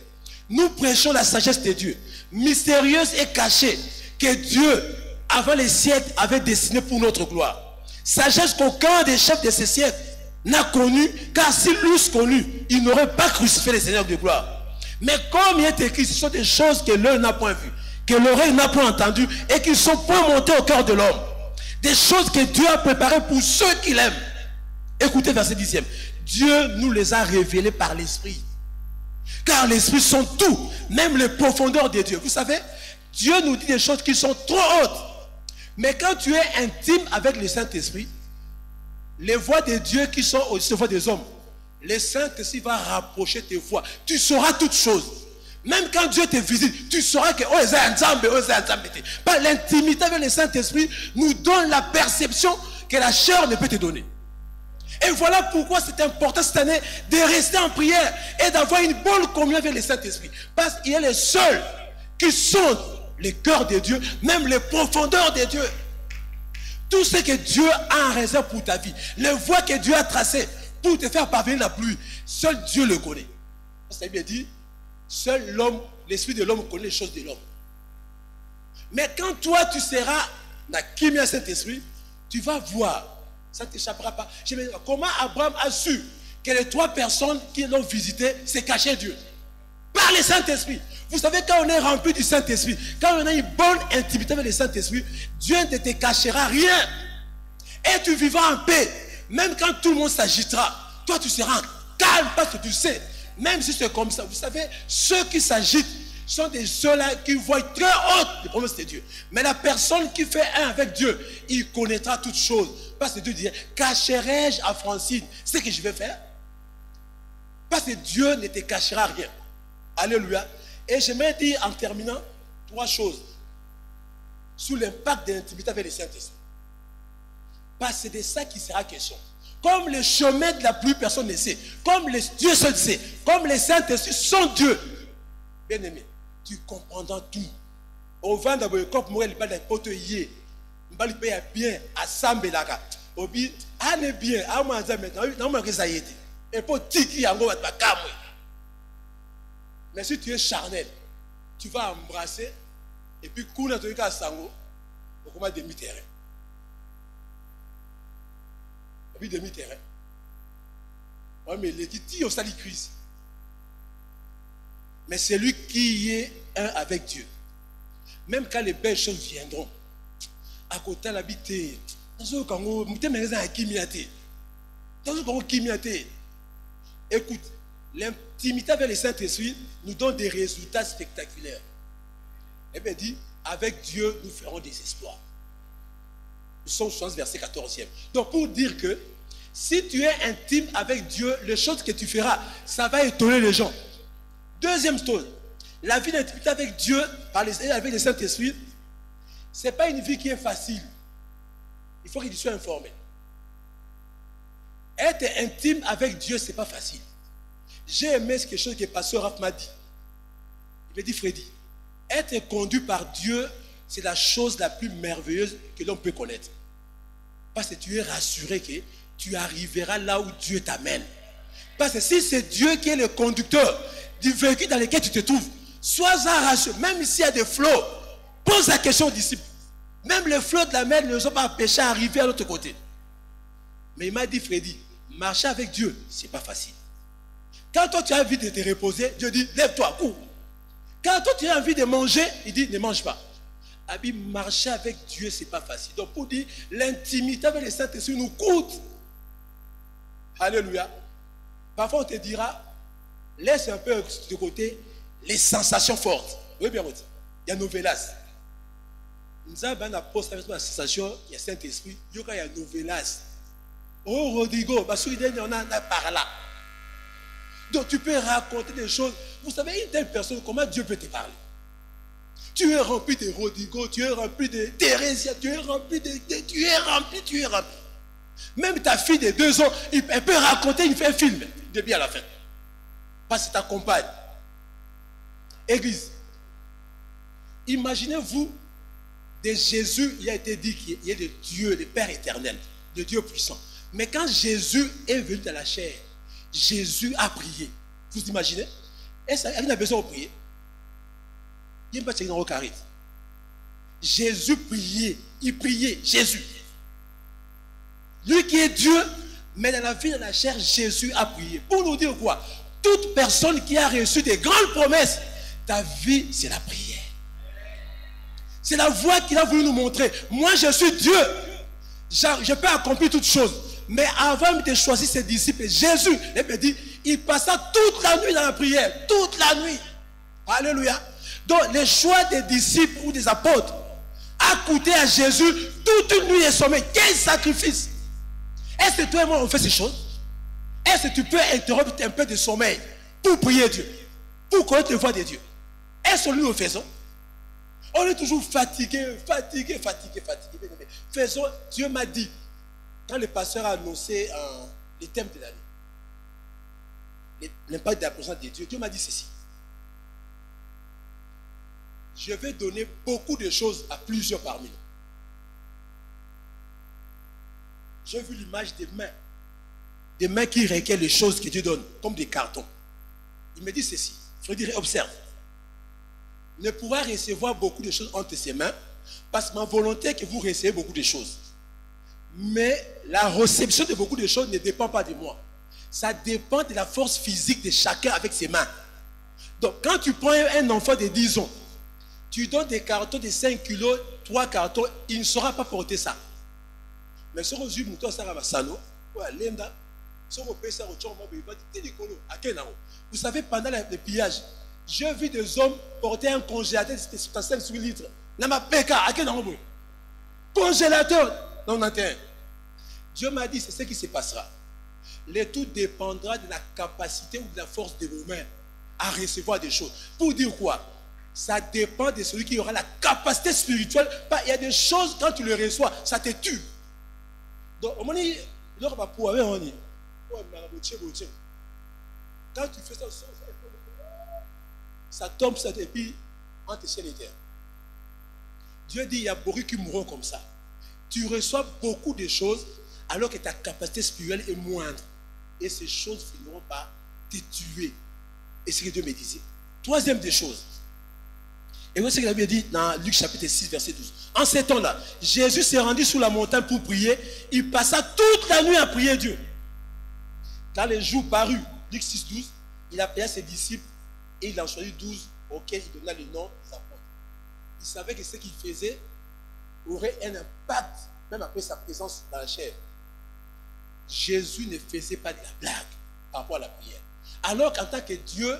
Nous prêchons la sagesse de Dieu, mystérieuse et cachée, que Dieu, avant les siècles, avait destinée pour notre gloire. Sagesse qu'aucun des chefs de ces siècles n'a connue, car s'ils l'eussent connue, ils n'auraient pas crucifié le Seigneur de gloire. Mais comme il est écrit, ce sont des choses que l'œil n'a point vues, que l'oreille n'a point entendues, et qui ne sont point montées au cœur de l'homme. Des choses que Dieu a préparées pour ceux qui l'aiment. Écoutez verset 10e. Dieu nous les a révélées par l'Esprit. Car l'Esprit sont tout, même les profondeurs de Dieu. Vous savez, Dieu nous dit des choses qui sont trop hautes. Mais quand tu es intime avec le Saint-Esprit, les voix de Dieu qui sont au-dessus des voix des hommes, le Saint-Esprit va rapprocher tes voix. Tu sauras toutes choses. Même quand Dieu te visite, tu sauras que l'intimité avec le Saint-Esprit nous donne la perception que la chair ne peut te donner. Et voilà pourquoi c'est important cette année de rester en prière et d'avoir une bonne communion avec le Saint-Esprit. Parce qu'il est le seul qui sonde le cœur de Dieu, même les profondeurs de Dieu. Tout ce que Dieu a en réserve pour ta vie, les voies que Dieu a tracées pour te faire parvenir la pluie, seul Dieu le connaît. C'est bien dit, seul l'homme, l'esprit de l'homme connaît les choses de l'homme. Mais quand toi tu seras dans qui a cet esprit, tu vas voir. Ça ne t'échappera pas. Je me dis, comment Abraham a su que les 3 personnes qui l'ont visité, c'est caché Dieu? Par le Saint-Esprit. Vous savez, quand on est rempli du Saint-Esprit, quand on a une bonne intimité avec le Saint-Esprit, Dieu ne te cachera rien. Et tu vivras en paix. Même quand tout le monde s'agitera, toi tu seras calme parce que tu sais, même si c'est comme ça, vous savez, ceux qui s'agitent sont des ceux-là qui voient très hautes les promesses de Dieu. Mais la personne qui fait un avec Dieu, il connaîtra toutes choses. Parce que Dieu dit, cacherai-je à Francine ce que je vais faire? Parce que Dieu ne te cachera rien. Alléluia. Et j'aimerais dire en terminant 3 choses sous l'impact de l'intimité avec le Saint-Esprit. Parce que c'est de ça qui sera question. Comme le chemin de la pluie, personne ne sait. Comme Dieu seul sait. Comme le Saint-Esprit sont Dieu. Bien aimé, tu comprendras tout. Au vent d'abord, quand moi, il va être pote yé. Il va être bien à Sambelaka. Obi, on est bien. À moi, maintenant, non, mais ça y est. Et pour tiki, en gros, va te calmer. Mais si tu es charnel, tu vas embrasser. Et puis, quand tu es à Sango, on commence demi-terrain. Et puis, demi-terrain. Oui, mais les titi, on s'allie crise. Mais c'est lui qui est un avec Dieu. Même quand les belles choses viendront, à côté de l'habité, écoute, l'intimité avec le Saint-Esprit nous donne des résultats spectaculaires. Et bien dit, avec Dieu, nous ferons des exploits. Psaume 60, verset 14e. Donc pour dire que, si tu es intime avec Dieu, les choses que tu feras, ça va étonner les gens. Deuxième chose, la vie d'intimité avec Dieu, avec le Saint-Esprit, ce n'est pas une vie qui est facile. Il faut qu'il soit informé. Être intime avec Dieu, ce n'est pas facile. J'ai aimé quelque chose que le pasteur Raph m'a dit. Il m'a dit, Freddy, être conduit par Dieu, c'est la chose la plus merveilleuse que l'on peut connaître. Parce que tu es rassuré que tu arriveras là où Dieu t'amène. Parce que si c'est Dieu qui est le conducteur du véhicule dans lequel tu te trouves, sois-en rassuré. Même s'il y a des flots, pose la question aux disciples. Même les flots de la mer ne sont pas empêchés à arriver à l'autre côté. Mais il m'a dit, Freddy, marcher avec Dieu, ce n'est pas facile. Quand toi tu as envie de te reposer, Dieu dit, lève-toi, cours. Quand toi tu as envie de manger, il dit, ne mange pas. Abi, marcher avec Dieu, ce n'est pas facile. Donc pour dire, l'intimité avec le Saint-Esprit nous coûte. Alléluia. Parfois on te dira, laisse un peu de côté les sensations fortes. Oui, bien, il y a novelas. Nous avons un apôtre avec la sensation, il y a Saint-Esprit, il y a novelas. Oh, Rodrigo, on a par là. Donc tu peux raconter des choses. Vous savez, une telle personne, comment Dieu peut te parler? Tu es rempli de Rodrigo, tu es rempli de Thérèse, tu es rempli de. Tu es rempli. Même ta fille de 2 ans, elle peut raconter, il fait un film, début à la fin. Parce que ta compagne. Église. Imaginez-vous, de Jésus, il a été dit qu'il y a de Dieu, le Père éternel, de Dieu puissant. Mais quand Jésus est venu dans la chair, Jésus a prié. Vous imaginez? Est-ce qu'il a besoin de prier? Il n'y a pas de carré. Jésus priait. Il priait. Jésus. Lui qui est Dieu, mais dans la vie de la chair, Jésus a prié. Pour nous dire quoi? Toute personne qui a reçu des grandes promesses, ta vie, c'est la prière. C'est la voie qu'il a voulu nous montrer. Moi, je suis Dieu. Je peux accomplir toutes choses. Mais avant de choisir ses disciples, Jésus, il me dit, il passa toute la nuit dans la prière. Toute la nuit. Alléluia. Donc, le choix des disciples ou des apôtres a coûté à Jésus toute une nuit de sommeil. Quel sacrifice! Est-ce que toi et moi, on fait ces choses? Est-ce que tu peux interrompre un peu de sommeil pour prier Dieu? Pour connaître la voix de Dieu? Est-ce que nous le faisons? On est toujours fatigué. Faisons, Dieu m'a dit, quand le pasteur a annoncé les thèmes de l'année, l'impact de la présence de Dieu, Dieu m'a dit ceci. Je vais donner beaucoup de choses à plusieurs parmi nous. J'ai vu l'image des mains qui requièrent les choses que Dieu donne, comme des cartons. Il me dit ceci, je dirais, observe. Ne pourra recevoir beaucoup de choses entre ses mains, parce que ma volonté est que vous recevez beaucoup de choses. Mais la réception de beaucoup de choses ne dépend pas de moi. Ça dépend de la force physique de chacun avec ses mains. Donc, quand tu prends un enfant de 10 ans, tu donnes des cartons de 5 kilos, 3 cartons, il ne saura pas porter ça. Mais si on dit que vous savez, pendant le pillage, j'ai vu des hommes porter un congélateur de 58 litres. Congélateur. Non, Dieu m'a dit, c'est ce qui se passera. Le tout dépendra de la capacité ou de la force de vos mains à recevoir des choses. Pour dire quoi? Ça dépend de celui qui aura la capacité spirituelle. Il y a des choses, quand tu les reçois, ça te tue. Donc, quand tu fais ça, ça tombe, ça et puis entre ciel et terre. Dieu dit, il y a beaucoup qui mourront comme ça. Tu reçois beaucoup de choses alors que ta capacité spirituelle est moindre. Et ces choses finiront par te tuer. Et c'est ce que Dieu me disait. Troisième des choses. Et voici ce qu'il avait dit dans Luc chapitre 6, verset 12. En ces temps-là, Jésus s'est rendu sur la montagne pour prier. Il passa toute la nuit à prier Dieu. Quand les jours parus, Luc 6, 12, il appela ses disciples et il en choisit 12 auxquels il donna le nom des apôtres. Il savait que ce qu'il faisait aurait un impact, même après sa présence dans la chair. Jésus ne faisait pas de la blague par rapport à la prière. Alors qu'en tant que Dieu,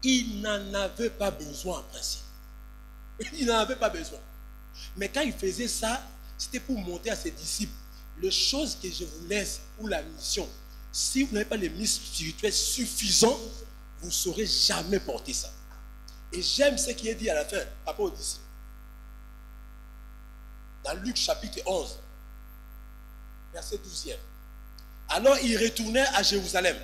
il n'en avait pas besoin en principe. Il n'en avait pas besoin. Mais quand il faisait ça, c'était pour montrer à ses disciples les choses que je vous laisse ou la mission. Si vous n'avez pas les muscles spirituels suffisants, vous ne saurez jamais porter ça. Et j'aime ce qui est dit à la fin par rapport aux disciples. Dans Luc chapitre 11, verset 12e. Alors ils retournèrent à Jérusalem.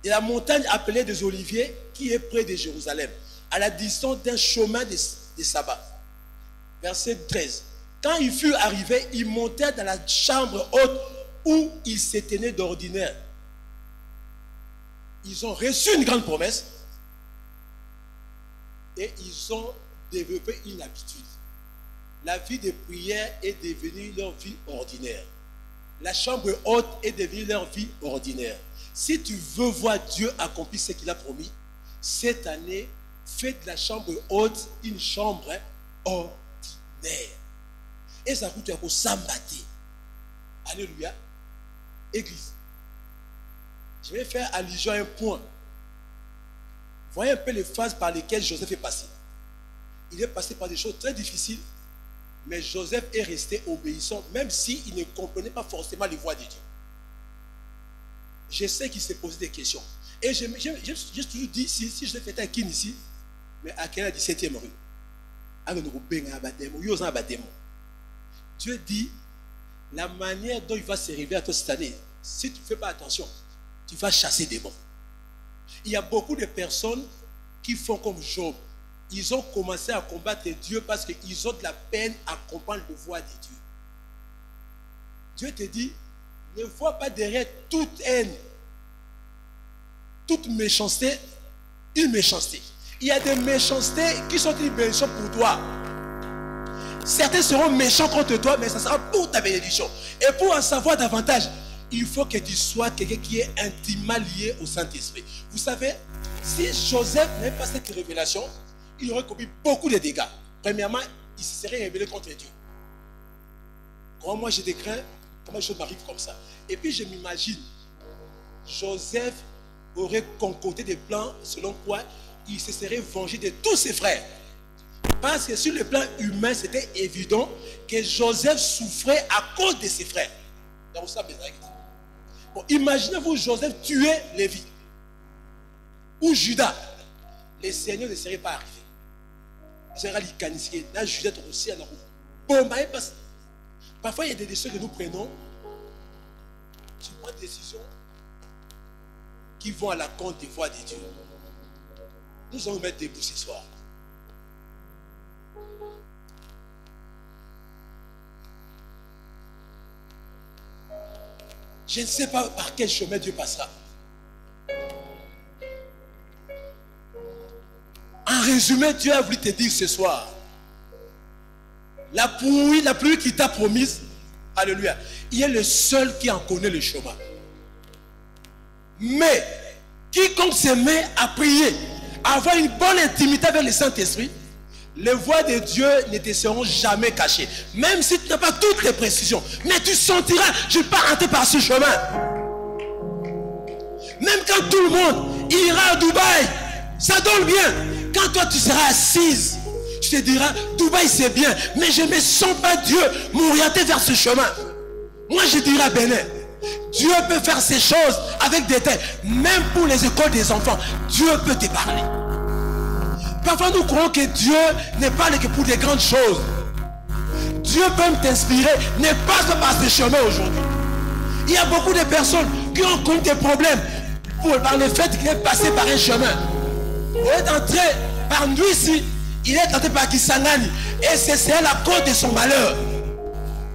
Et la montagne appelée des Oliviers, qui est près de Jérusalem, à la distance d'un chemin de sabbat. Verset 13. Quand ils furent arrivés, ils montèrent dans la chambre haute où ils s'éteignaient d'ordinaire. Ils ont reçu une grande promesse et ils ont développé une habitude. La vie de prière est devenue leur vie ordinaire. la chambre haute est devenue leur vie ordinaire. Si tu veux voir Dieu accomplir ce qu'il a promis, cette année, fais de la chambre haute une chambre ordinaire. Et ça coûte un sambaté. Alléluia. Église. Je vais faire allusion à un point. Voyez un peu les phases par lesquelles Joseph est passé. Il est passé par des choses très difficiles, mais Joseph est resté obéissant, même s'il ne comprenait pas forcément les voies de Dieu. Je sais qu'il s'est posé des questions. Et j'ai toujours dit, si je l'ai fait à Kin ici, mais à quelle 17e rue, Dieu dit, la manière dont il va se révéler à toi cette année, si tu ne fais pas attention, tu vas chasser des démons. Il y a beaucoup de personnes qui font comme Job. Ils ont commencé à combattre Dieu parce qu'ils ont de la peine à comprendre le voie de Dieu. Dieu te dit, ne vois pas derrière toute haine, toute méchanceté, une méchanceté. Il y a des méchancetés qui sont une bénédiction pour toi. Certains seront méchants contre toi, mais ça sera pour ta bénédiction. Et pour en savoir davantage, il faut que tu sois quelqu'un qui est intimement lié au Saint-Esprit. Vous savez, si Joseph n'avait pas cette révélation, il aurait commis beaucoup de dégâts. Premièrement, il se serait révélé contre Dieu. Quand moi je décris, comment les choses m'arrivent comme ça. Et puis je m'imagine, Joseph aurait concocté des plans selon quoi il se serait vengé de tous ses frères. Parce que sur le plan humain, c'était évident que Joseph souffrait à cause de ses frères. Donc ça, bon, imaginez-vous Joseph tuer Lévi ou Judas. Les seigneurs ne seraient pas arrivés. Ils seraient licanisés. Là, Judas aussi à la roue. Parfois, il y a des décisions que nous prenons. Tu prends des décisions qui vont à la compte des voies de Dieu. Nous allons nous mettre debout ce soir. Je ne sais pas par quel chemin Dieu passera. En résumé, Dieu a voulu te dire ce soir, la pluie qu'il t'a promise, alléluia, il est le seul qui en connaît le chemin. Mais, quiconque se met à prier, à avoir une bonne intimité avec le Saint-Esprit, les voies de Dieu ne te seront jamais cachées. Même si tu n'as pas toutes les précisions. Mais tu sentiras, je ne vais pas rentrer par ce chemin. Même quand tout le monde ira à Dubaï, ça donne bien. Quand toi tu seras assise, tu te diras, Dubaï c'est bien, mais je ne sens pas Dieu m'orienter vers ce chemin. Moi je dirais, Bénin, Dieu peut faire ces choses avec des têtes. Même pour les écoles des enfants, Dieu peut te parler. Parfois nous croyons que Dieu n'est pas que pour des grandes choses. Dieu peut t'inspirer, ne passe pas par ce chemin aujourd'hui. Il y a beaucoup de personnes qui ont connu des problèmes par le fait qu'il est passé par un chemin. Il est entré par Nuisi, il est entré par Kisangani, et c'est la cause de son malheur.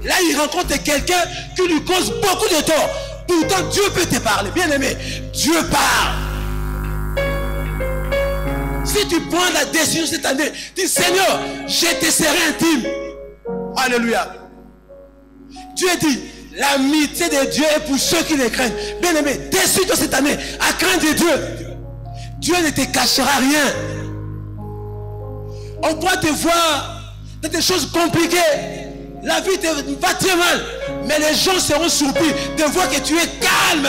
Là il rencontre quelqu'un qui lui cause beaucoup de tort. Pourtant Dieu peut te parler. Bien aimé, Dieu parle. Si tu prends la décision cette année, dis Seigneur, je te serai intime. Alléluia. Dieu dit, l'amitié de Dieu est pour ceux qui le craignent. Bien aimé, décide cette année à craindre Dieu. Dieu ne te cachera rien. On doit te voir dans des choses compliquées. La vie te va très mal. Mais les gens seront surpris de voir que tu es calme.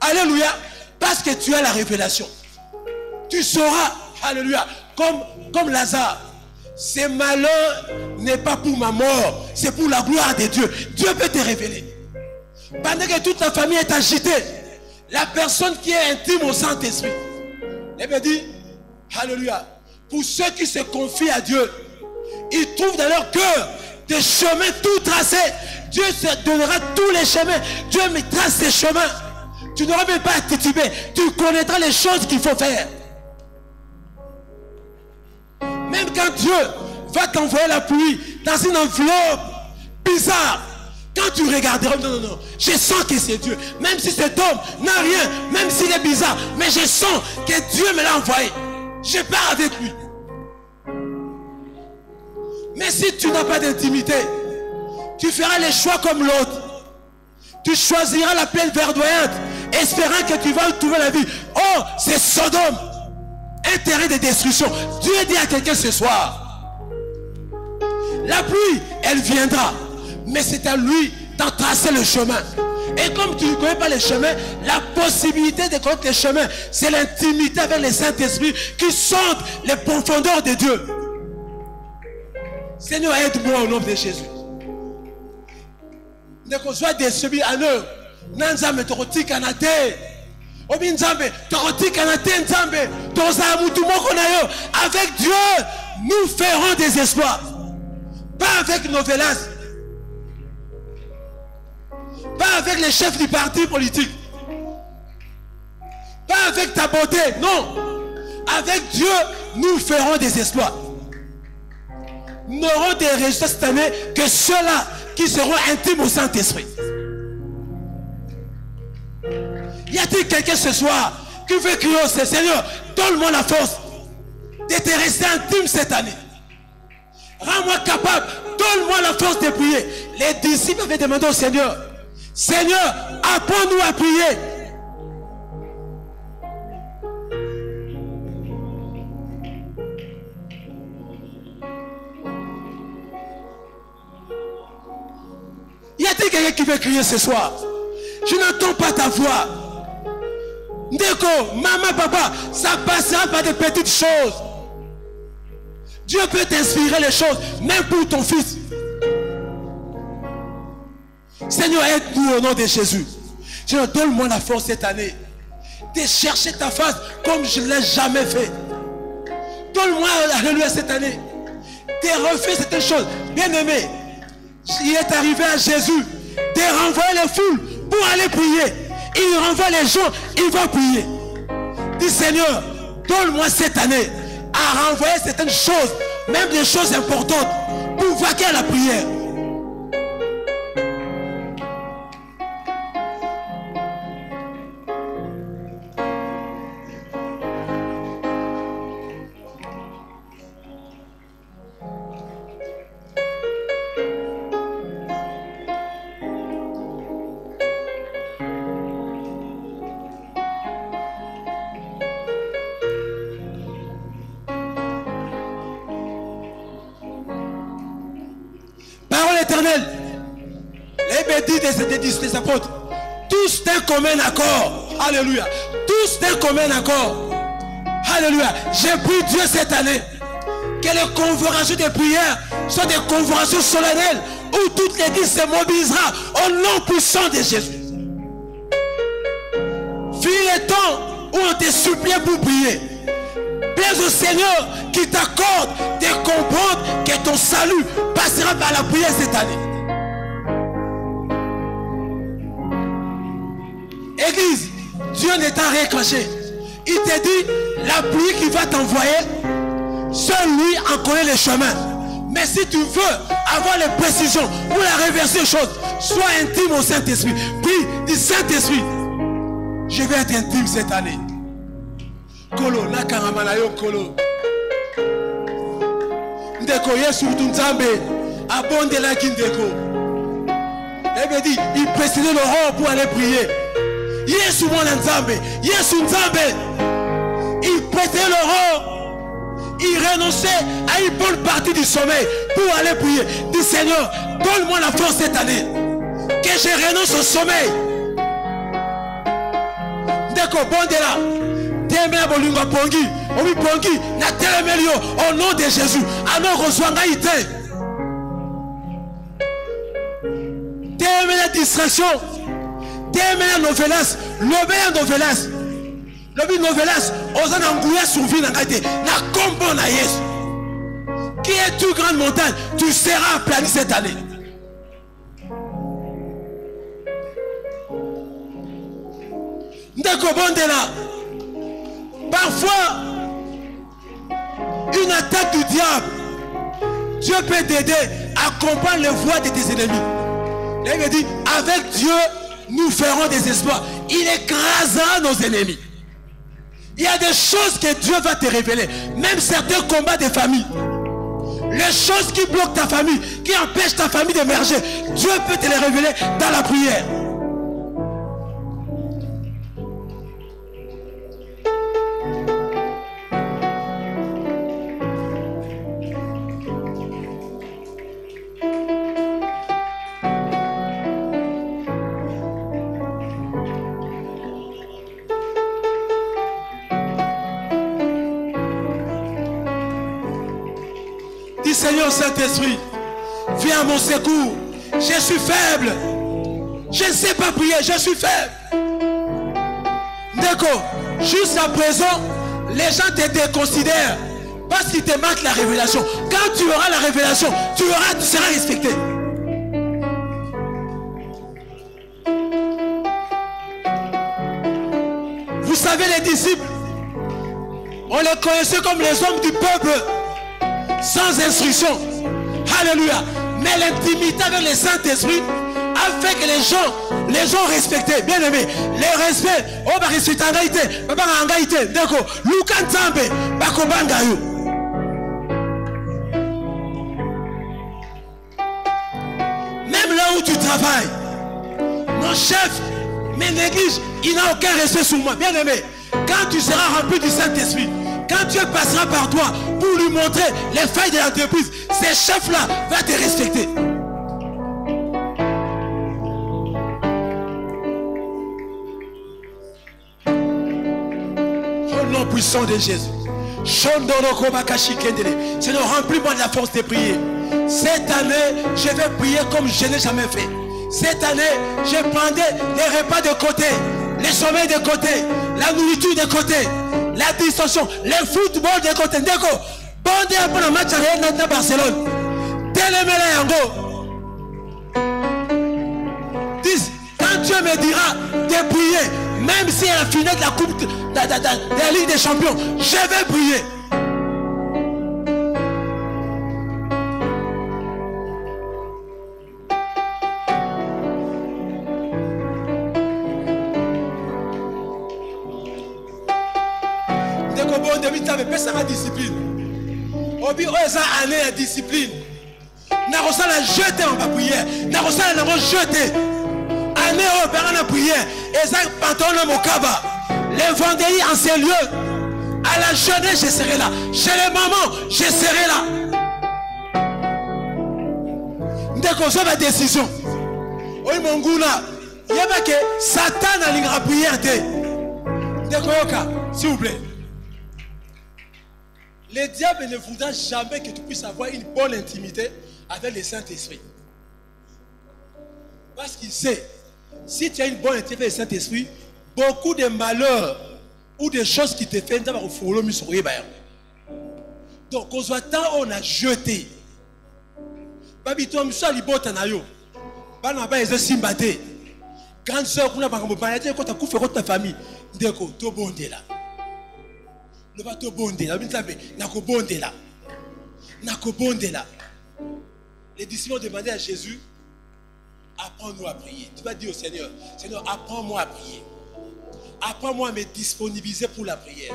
Alléluia. Parce que tu as la révélation. Tu sauras, alléluia, comme Lazare. Ce malheur n'est pas pour ma mort, c'est pour la gloire de Dieu. Dieu peut te révéler. Pendant que toute ta famille est agitée, la personne qui est intime au Saint-Esprit, elle me dit, alléluia, pour ceux qui se confient à Dieu, ils trouvent dans leur cœur des chemins tout tracés. Dieu te donnera tous les chemins. Dieu me trace ces chemins. Tu n'auras même pas à tituber. Tu connaîtras les choses qu'il faut faire. Même quand Dieu va t'envoyer la pluie dans une enveloppe bizarre, quand tu regarderas, non, je sens que c'est Dieu. Même si cet homme n'a rien, même s'il est bizarre, mais je sens que Dieu me l'a envoyé. Je pars avec lui. Mais si tu n'as pas d'intimité, tu feras les choix comme l'autre. Tu choisiras la plaine verdoyante, espérant que tu vas trouver la vie. Oh, c'est Sodome, un terrain de destruction. Dieu dit à quelqu'un ce soir, la pluie, elle viendra, mais c'est à lui d'en tracer le chemin. Et comme tu ne connais pas les chemins, la possibilité de connaître les chemins, c'est l'intimité avec le Saint-Esprit qui sonde les profondeurs de Dieu. Seigneur, aide-moi au nom de Jésus. Ne qu'on soit déçu à nous. Nanzambe toroti kanate. Obi nzambe toroti kanate nzambe. Avec Dieu, nous ferons des espoirs. Pas avec nos vélas. Pas avec les chefs du parti politique. Pas avec ta beauté. Non. Avec Dieu, nous ferons des espoirs. Nous n'aurons des résultats cette année que ceux-là qui seront intimes au Saint-Esprit. Y a-t-il quelqu'un ce soir qui veut crier au Seigneur, donne-moi la force de te rester intime cette année. Rends-moi capable, donne-moi la force de prier. Les disciples avaient demandé au Seigneur, Seigneur, apprends-nous à prier. Y a-t-il quelqu'un qui veut crier ce soir? Je n'entends pas ta voix. Ndeko, maman, papa, ça passera par des petites choses. Dieu peut t'inspirer les choses, même pour ton fils. Seigneur, aide-nous au nom de Jésus. Seigneur, donne-moi la force cette année de chercher ta face comme je ne l'ai jamais fait. Donne-moi, alléluia, cette année de refaire certaines choses. Bien-aimé, il est arrivé à Jésus de renvoyer les foules pour aller prier. Il renvoie les gens, il va prier. Dis Seigneur, donne-moi cette année à renvoyer certaines choses, même des choses importantes, pour vaquer à la prière. Les apôtres, tous d'un commun accord, alléluia, tous d'un commun accord, alléluia. J'ai pris Dieu cette année que les convocations de prière soient des convocations solennelles où toute l'église se mobilisera au nom puissant de Jésus. Fille le temps où on te suppliait pour prier, plaise au Seigneur qui t'accorde de comprendre que ton salut passera par la prière cette année. Église, Dieu ne t'a rien caché. Il te dit, la pluie qui va t'envoyer, seul lui en connaît les chemins. Mais si tu veux avoir les précisions pour la réverser les choses, sois intime au Saint-Esprit. Puis, dis Saint-Esprit, je vais être intime cette année. Kolo, nakaramanayo kolo. Ndeko, yesu tunzambe, abonde la kindeko. Il dit, il précédait l'aurore pour aller prier. Yesu mwana nzambe, Yesu nzambe, il prêtait l'aurore, il renonçait à une bonne partie du sommeil pour aller prier. Dis Seigneur, donne-moi la force cette année, que je renonce au sommeil. Deko bondela, temena bolinga pongi, omi pongi, na telemelio, au nom de Jésus, alors reçoanga ite. Temena distraction. Temena novelas, lobé novelas, lobby novelas, osa na ngouya survie na ngate, na combo na Yesu. Qui est une grande montagne, tu seras aplani cette année. Ndeko bondela, parfois une attaque du diable, Dieu peut t'aider à comprendre les voies de tes ennemis. Il me dit, avec Dieu, nous ferons des espoirs. Il écrasera nos ennemis. Il y a des choses que Dieu va te révéler. Même certains combats de famille. Les choses qui bloquent ta famille, qui empêchent ta famille d'émerger. Dieu peut te les révéler dans la prière. au Saint-Esprit. Viens à mon secours. Je suis faible. Je ne sais pas prier, je suis faible. D'accord. Jusqu'à présent, les gens te déconsidèrent parce qu'il te manque la révélation. Quand tu auras la révélation, tu seras respecté. Vous savez, les disciples, on les connaissait comme les hommes du peuple, sans instruction. Alléluia. Mais l'intimité avec le Saint-Esprit a fait que les gens respectaient. Bien aimé, le respect, on va respecter en gaïté, en gaïté, d'accord. Lukan Tambe, Bakobangayo. Même là où tu travailles, mon chef me néglige, il n'a aucun respect sur moi. Bien aimé, quand tu seras rempli du Saint-Esprit, quand Dieu passera par toi pour lui montrer les failles de l'entreprise, ces chefs-là vont te respecter. Au nom puissant de Jésus. Seigneur, remplis-moi de la force de prier. Cette année, je vais prier comme je n'ai jamais fait. Cette année, je prendrai les repas de côté, les sommeils de côté, la nourriture de côté, la distension, le football de côté. D'accord. Bon Dieu pour le match à Barcelone. Télémélé Yango. Dis, quand Dieu me dira de prier, même si elle a fini de la coupe de la Ligue des Champions, je vais prier. Ça va discipline. Obi oza année à discipline. Na rosala jeter en pas prière. Na rosala na jeter. Année au perana prière. Et ça pantalon na mokaba. Les vendredis en ces lieux. À la jeunesse je serai là. Chez les mamans je serai là. Ndeko zo ba décision. Oyi monguna. Yeba que Satan a l'ingra prière te. Ndeko yoka, s'il vous plaît. Le diable ne voudra jamais que tu puisses avoir une bonne intimité avec le Saint-Esprit. Parce qu'il sait, si tu as une bonne intimité avec le Saint-Esprit, beaucoup de malheurs ou de choses qui te font, donc, au temps on a jeté. Babito, monsieur Alibota Nayo, Banaba est Simbate. Grande soeur, on a pas de quand tu as coupé ta famille, Deko, to bondé là. Le bateau bondé là, les disciples ont demandé à Jésus, apprends-nous à prier. Tu vas dire au Seigneur, Seigneur, apprends-moi à prier. Apprends-moi à me disponibiliser pour la prière.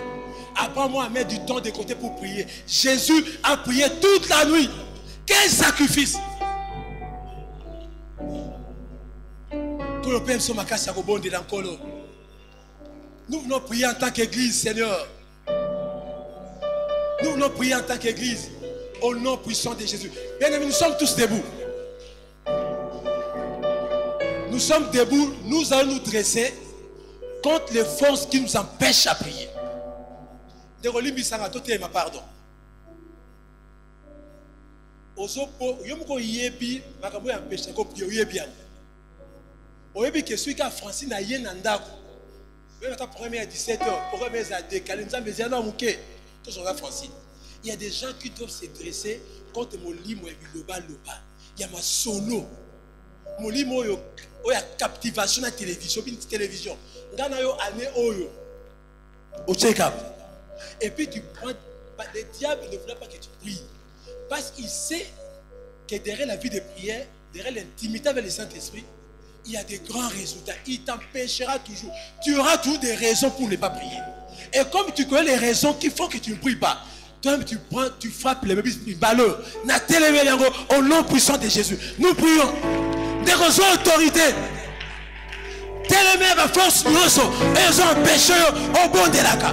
Apprends-moi à mettre du temps de côté pour prier. Jésus a prié toute la nuit. Quel sacrifice! Nous venons prier en tant qu'Église, Seigneur. Nous venons prier en tant qu'Église au nom puissant de Jésus. Bien aimés, nous sommes tous debout. Nous sommes debout. Nous allons nous dresser contre les forces qui nous empêchent à prier. Pardon. Francine a yen andako. Même à première à 17h, première à décaler, nous avons dit Francine. Il y a des gens qui doivent se dresser contre mon limo et loba. Il y a ma solo. Mon limo il y a captivation à télévision, une télévision. Dans yo année oyo. Au check-up. Et puis tu prends, le diable ne voulait pas que tu pries. Parce qu'il sait que derrière la vie de prière, derrière l'intimité avec le Saint-Esprit, il y a des grands résultats. Il t'empêchera toujours. Tu auras toujours des raisons pour ne pas prier. Et comme tu connais les raisons qui font que tu ne pries pas, toi-même tu frappes les bébés ballons. Au nom puissant de Jésus. Nous prions. Des raisons autorités. Télémé ma force nous ils ont empêché au bon de la cas.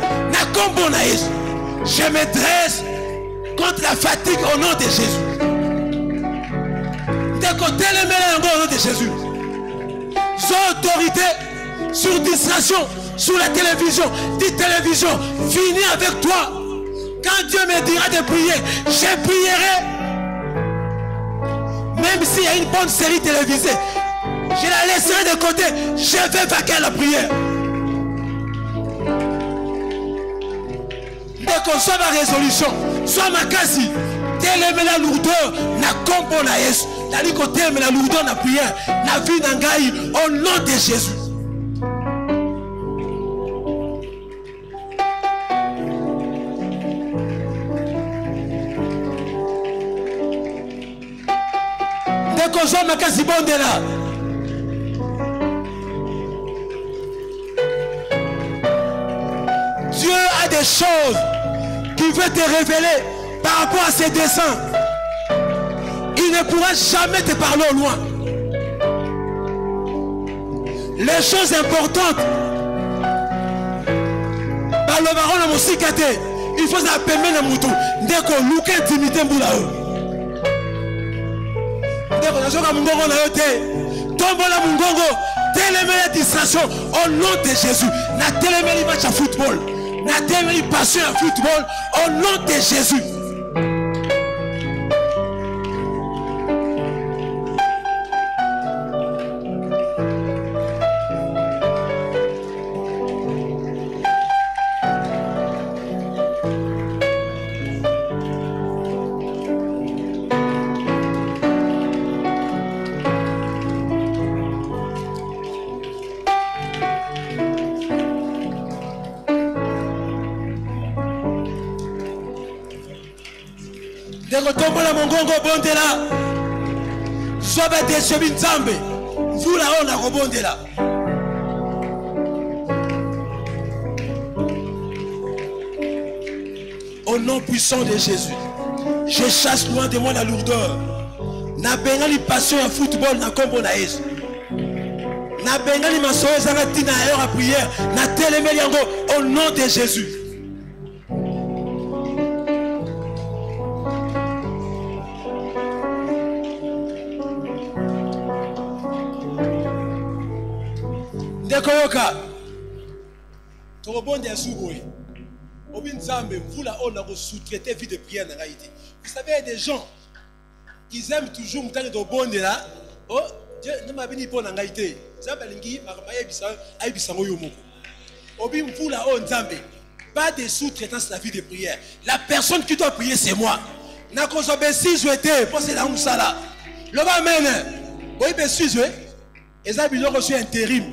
Je me dresse contre la fatigue au nom de Jésus. Télémé au nom de Jésus. Sans autorité sur distraction, sur la télévision. Dis télévision, finis avec toi. Quand Dieu me dira de prier, je prierai Même s'il y a une bonne série télévisée, je la laisserai de côté. Je vais vaquer à la prière. Dès qu'on soit ma résolution, soit ma quasi, telle la lourdeur, na compo na Yesu. Dali côté la lourdeur na prière, na vie n'angaï au nom de Jésus. Dès qu'on soit ma quasi bonne de là. Dieu a des choses qu'il veut te révéler par rapport à ses desseins. Il ne pourra jamais te parler au loin. Les choses importantes, par le baron de Moussikate, il faut s'appeler le mouton. Dès qu'on loue intimité, dès qu'on a joué à Mungongo, on a été tombe la Mungongo, télémé la distraction au nom de Jésus. Na télémé les matchs à football. Na télémé les passions à football au nom de Jésus. Retombola mongongo bondela soba desebi nzambe mvula ona kobondela au nom puissant de Jésus. Je chasse loin de moi la lourdeur. Na bengali passion à football na kombo na Yesu. Na bengali masoyo zanga tina heure à prière na telemeli yango au nom de Jésus. Koyoka Torobonde Asugoi Obin Zambe Vula on a sous-traité vie de prière dans Haïti. Vous savez, il y a des gens qui aiment toujours me de bonde là. Oh, Dieu ne m'a béni pour Haïti. Zabalingi, Maramaya Bisango Yomoko. Obin Vula on Zambe. Pas de sous-traitance de la vie de prière. La personne qui doit prier, c'est moi. N'a qu'on soit si joué, pour c'est là où ça là. Le va mener. Oui, bien sûr, et ça, il a reçu intérim.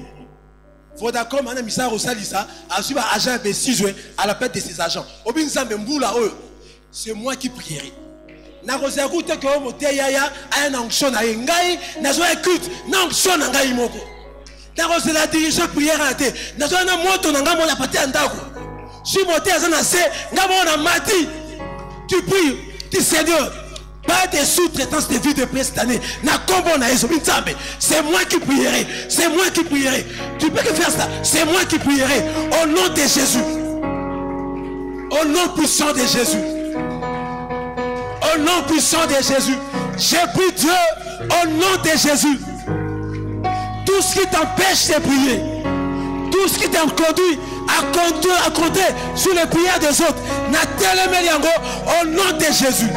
Vodacom, on a mis ça au salissa, a suivi un agent B6 à la perte de ses agents. Obin Zambe Mboula, c'est moi qui prierai. Na rosa écoute que on moté yaya a un onction à ngai, na zo écoute, na onction à ngai moko. Na rosa la dirigeant prière à té, na zo na moto na ngamo la paté andako. Si moté azana se, ngamo na mati. Tu pries, tu Seigneur. Pas de sous-traitance de vie de prière cette année. C'est moi qui prierai. C'est moi qui prierai. Tu peux que faire ça. C'est moi qui prierai. Au nom de Jésus. Au nom puissant de Jésus. Au nom puissant de Jésus. J'ai pris Dieu au nom de Jésus. Tout ce qui t'empêche de prier, tout ce qui t'a conduit à compter sur les prières des autres, au nom de Jésus.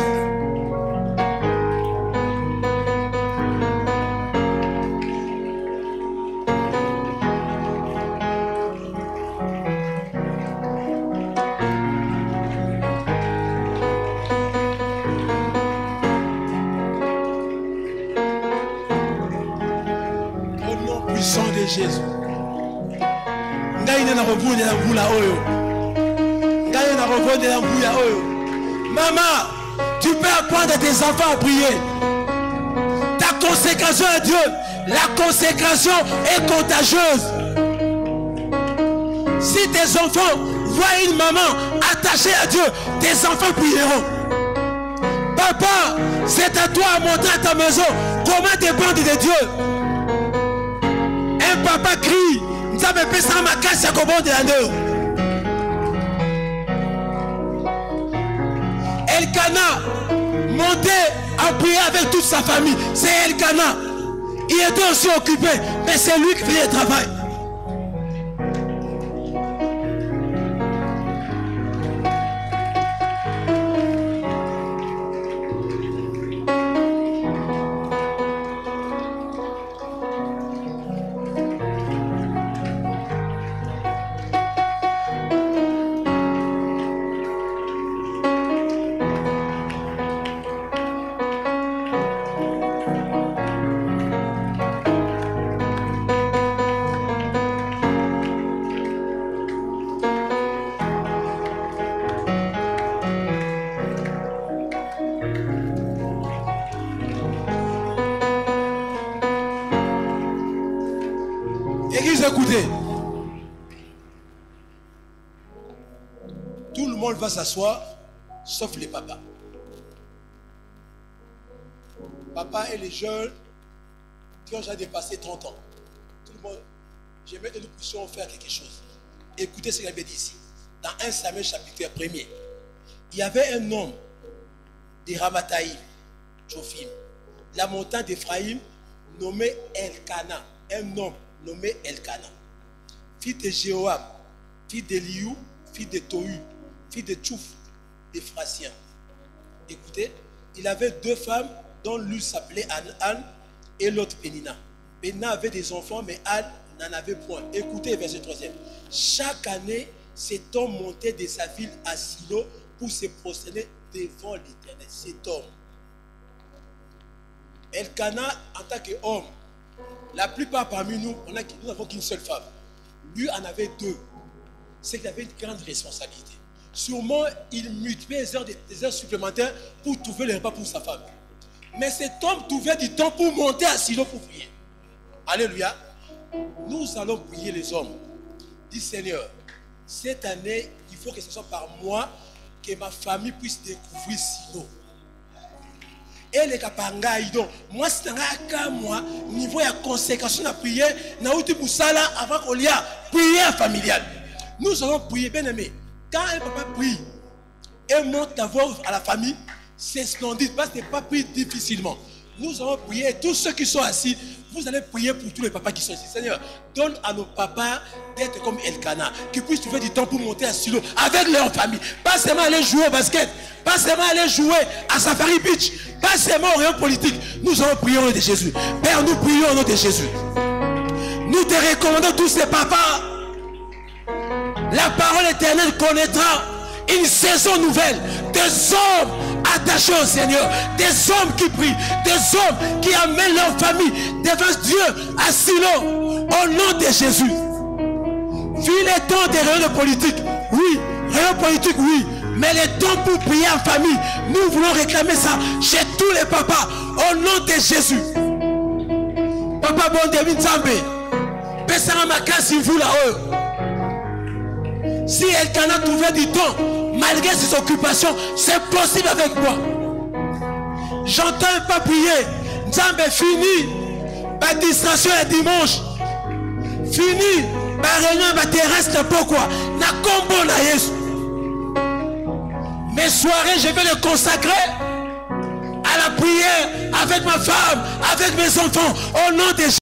Jésus. Maman, tu peux apprendre à tes enfants à prier. Ta consécration à Dieu, la consécration est contagieuse. Si tes enfants voient une maman attachée à Dieu, tes enfants prieront. Papa, c'est à toi à montrer à ta maison comment dépendre de Dieu. Un papa crie, nous avons fait ça ma casse à Cobon de l'année. Elkana montait à prier avec toute sa famille. C'est Elkana. Il était aussi occupé, mais c'est lui qui faisait le travail. Église, écoutez. Tout le monde va s'asseoir, sauf les papas. Papa et les jeunes qui ont déjà dépassé 30 ans. Tout le monde, j'aimerais que nous puissions faire quelque chose. Écoutez ce qu'il avait dit ici. Dans 1 Samuel chapitre 1er, il y avait un homme de Ramathaïm, Jophim, la montagne d'Éphraïm, nommé Elkana. Un homme nommé Elkana. Fils de Jéhoam, fils d'Eliou, fils de Tohu, fils de Tchouf, d'Ephrasien. Écoutez, il avait 2 femmes dont l'une s'appelait Anne et l'autre Pénina. Pénina avait des enfants, mais Anne n'en avait point. Écoutez, verset 3e. Chaque année, cet homme montait de sa ville à Silo pour se prosterner devant l'Éternel. Cet homme. Elkana, en tant qu'homme, la plupart parmi nous, nous n'avons qu'une seule femme. Lui en avait 2. C'est qu'il avait une grande responsabilité. Sûrement, il multipliait des heures supplémentaires pour trouver le repas pour sa femme. Mais cet homme trouvait du temps pour monter à Silo pour prier. Alléluia. Nous allons prier les hommes. Dis Seigneur, cette année, il faut que ce soit par moi que ma famille puisse découvrir Silo. Et les capangaï, donc, moi, c'est un moi, niveau de consécration de la prière, avant qu'on y a prière familiale. Nous allons prier, bien aimé. Quand un papa prie et monte ta voix à la famille, c'est splendide, parce que ce n'est pas pris difficilement. Nous allons prier, et tous ceux qui sont assis, vous allez prier pour tous les papas qui sont ici. Seigneur, donne à nos papas d'être comme Elkana, qui puissent trouver du temps pour monter à Silo avec leur famille. Pas seulement aller jouer au basket, pas seulement aller jouer à Safari Beach, pas seulement au rayon politique. Nous allons prier au nom de Jésus. Père, nous prions au nom de Jésus. Nous te recommandons tous ces papas. La parole éternelle connaîtra une saison nouvelle. Des hommes attachés au Seigneur, des hommes qui prient, des hommes qui amènent leur famille devant Dieu à Silo au nom de Jésus. Vu les temps des réunions politiques, oui, réunions politiques, oui, mais les temps pour prier en famille, nous voulons réclamer ça chez tous les papas au nom de Jésus. Papa bon David Nzambe, Pessara Makasi vous là-haut. Si Elkana trouvait du temps, malgré ses occupations, c'est possible avec moi. J'entends pas prier. Nzambe fini. Ma distraction est dimanche. Fini. Ma réunion va terrestre pourquoi? Na combo na Yesu. Mes soirées, je vais les consacrer à la prière avec ma femme, avec mes enfants, au nom de Jésus.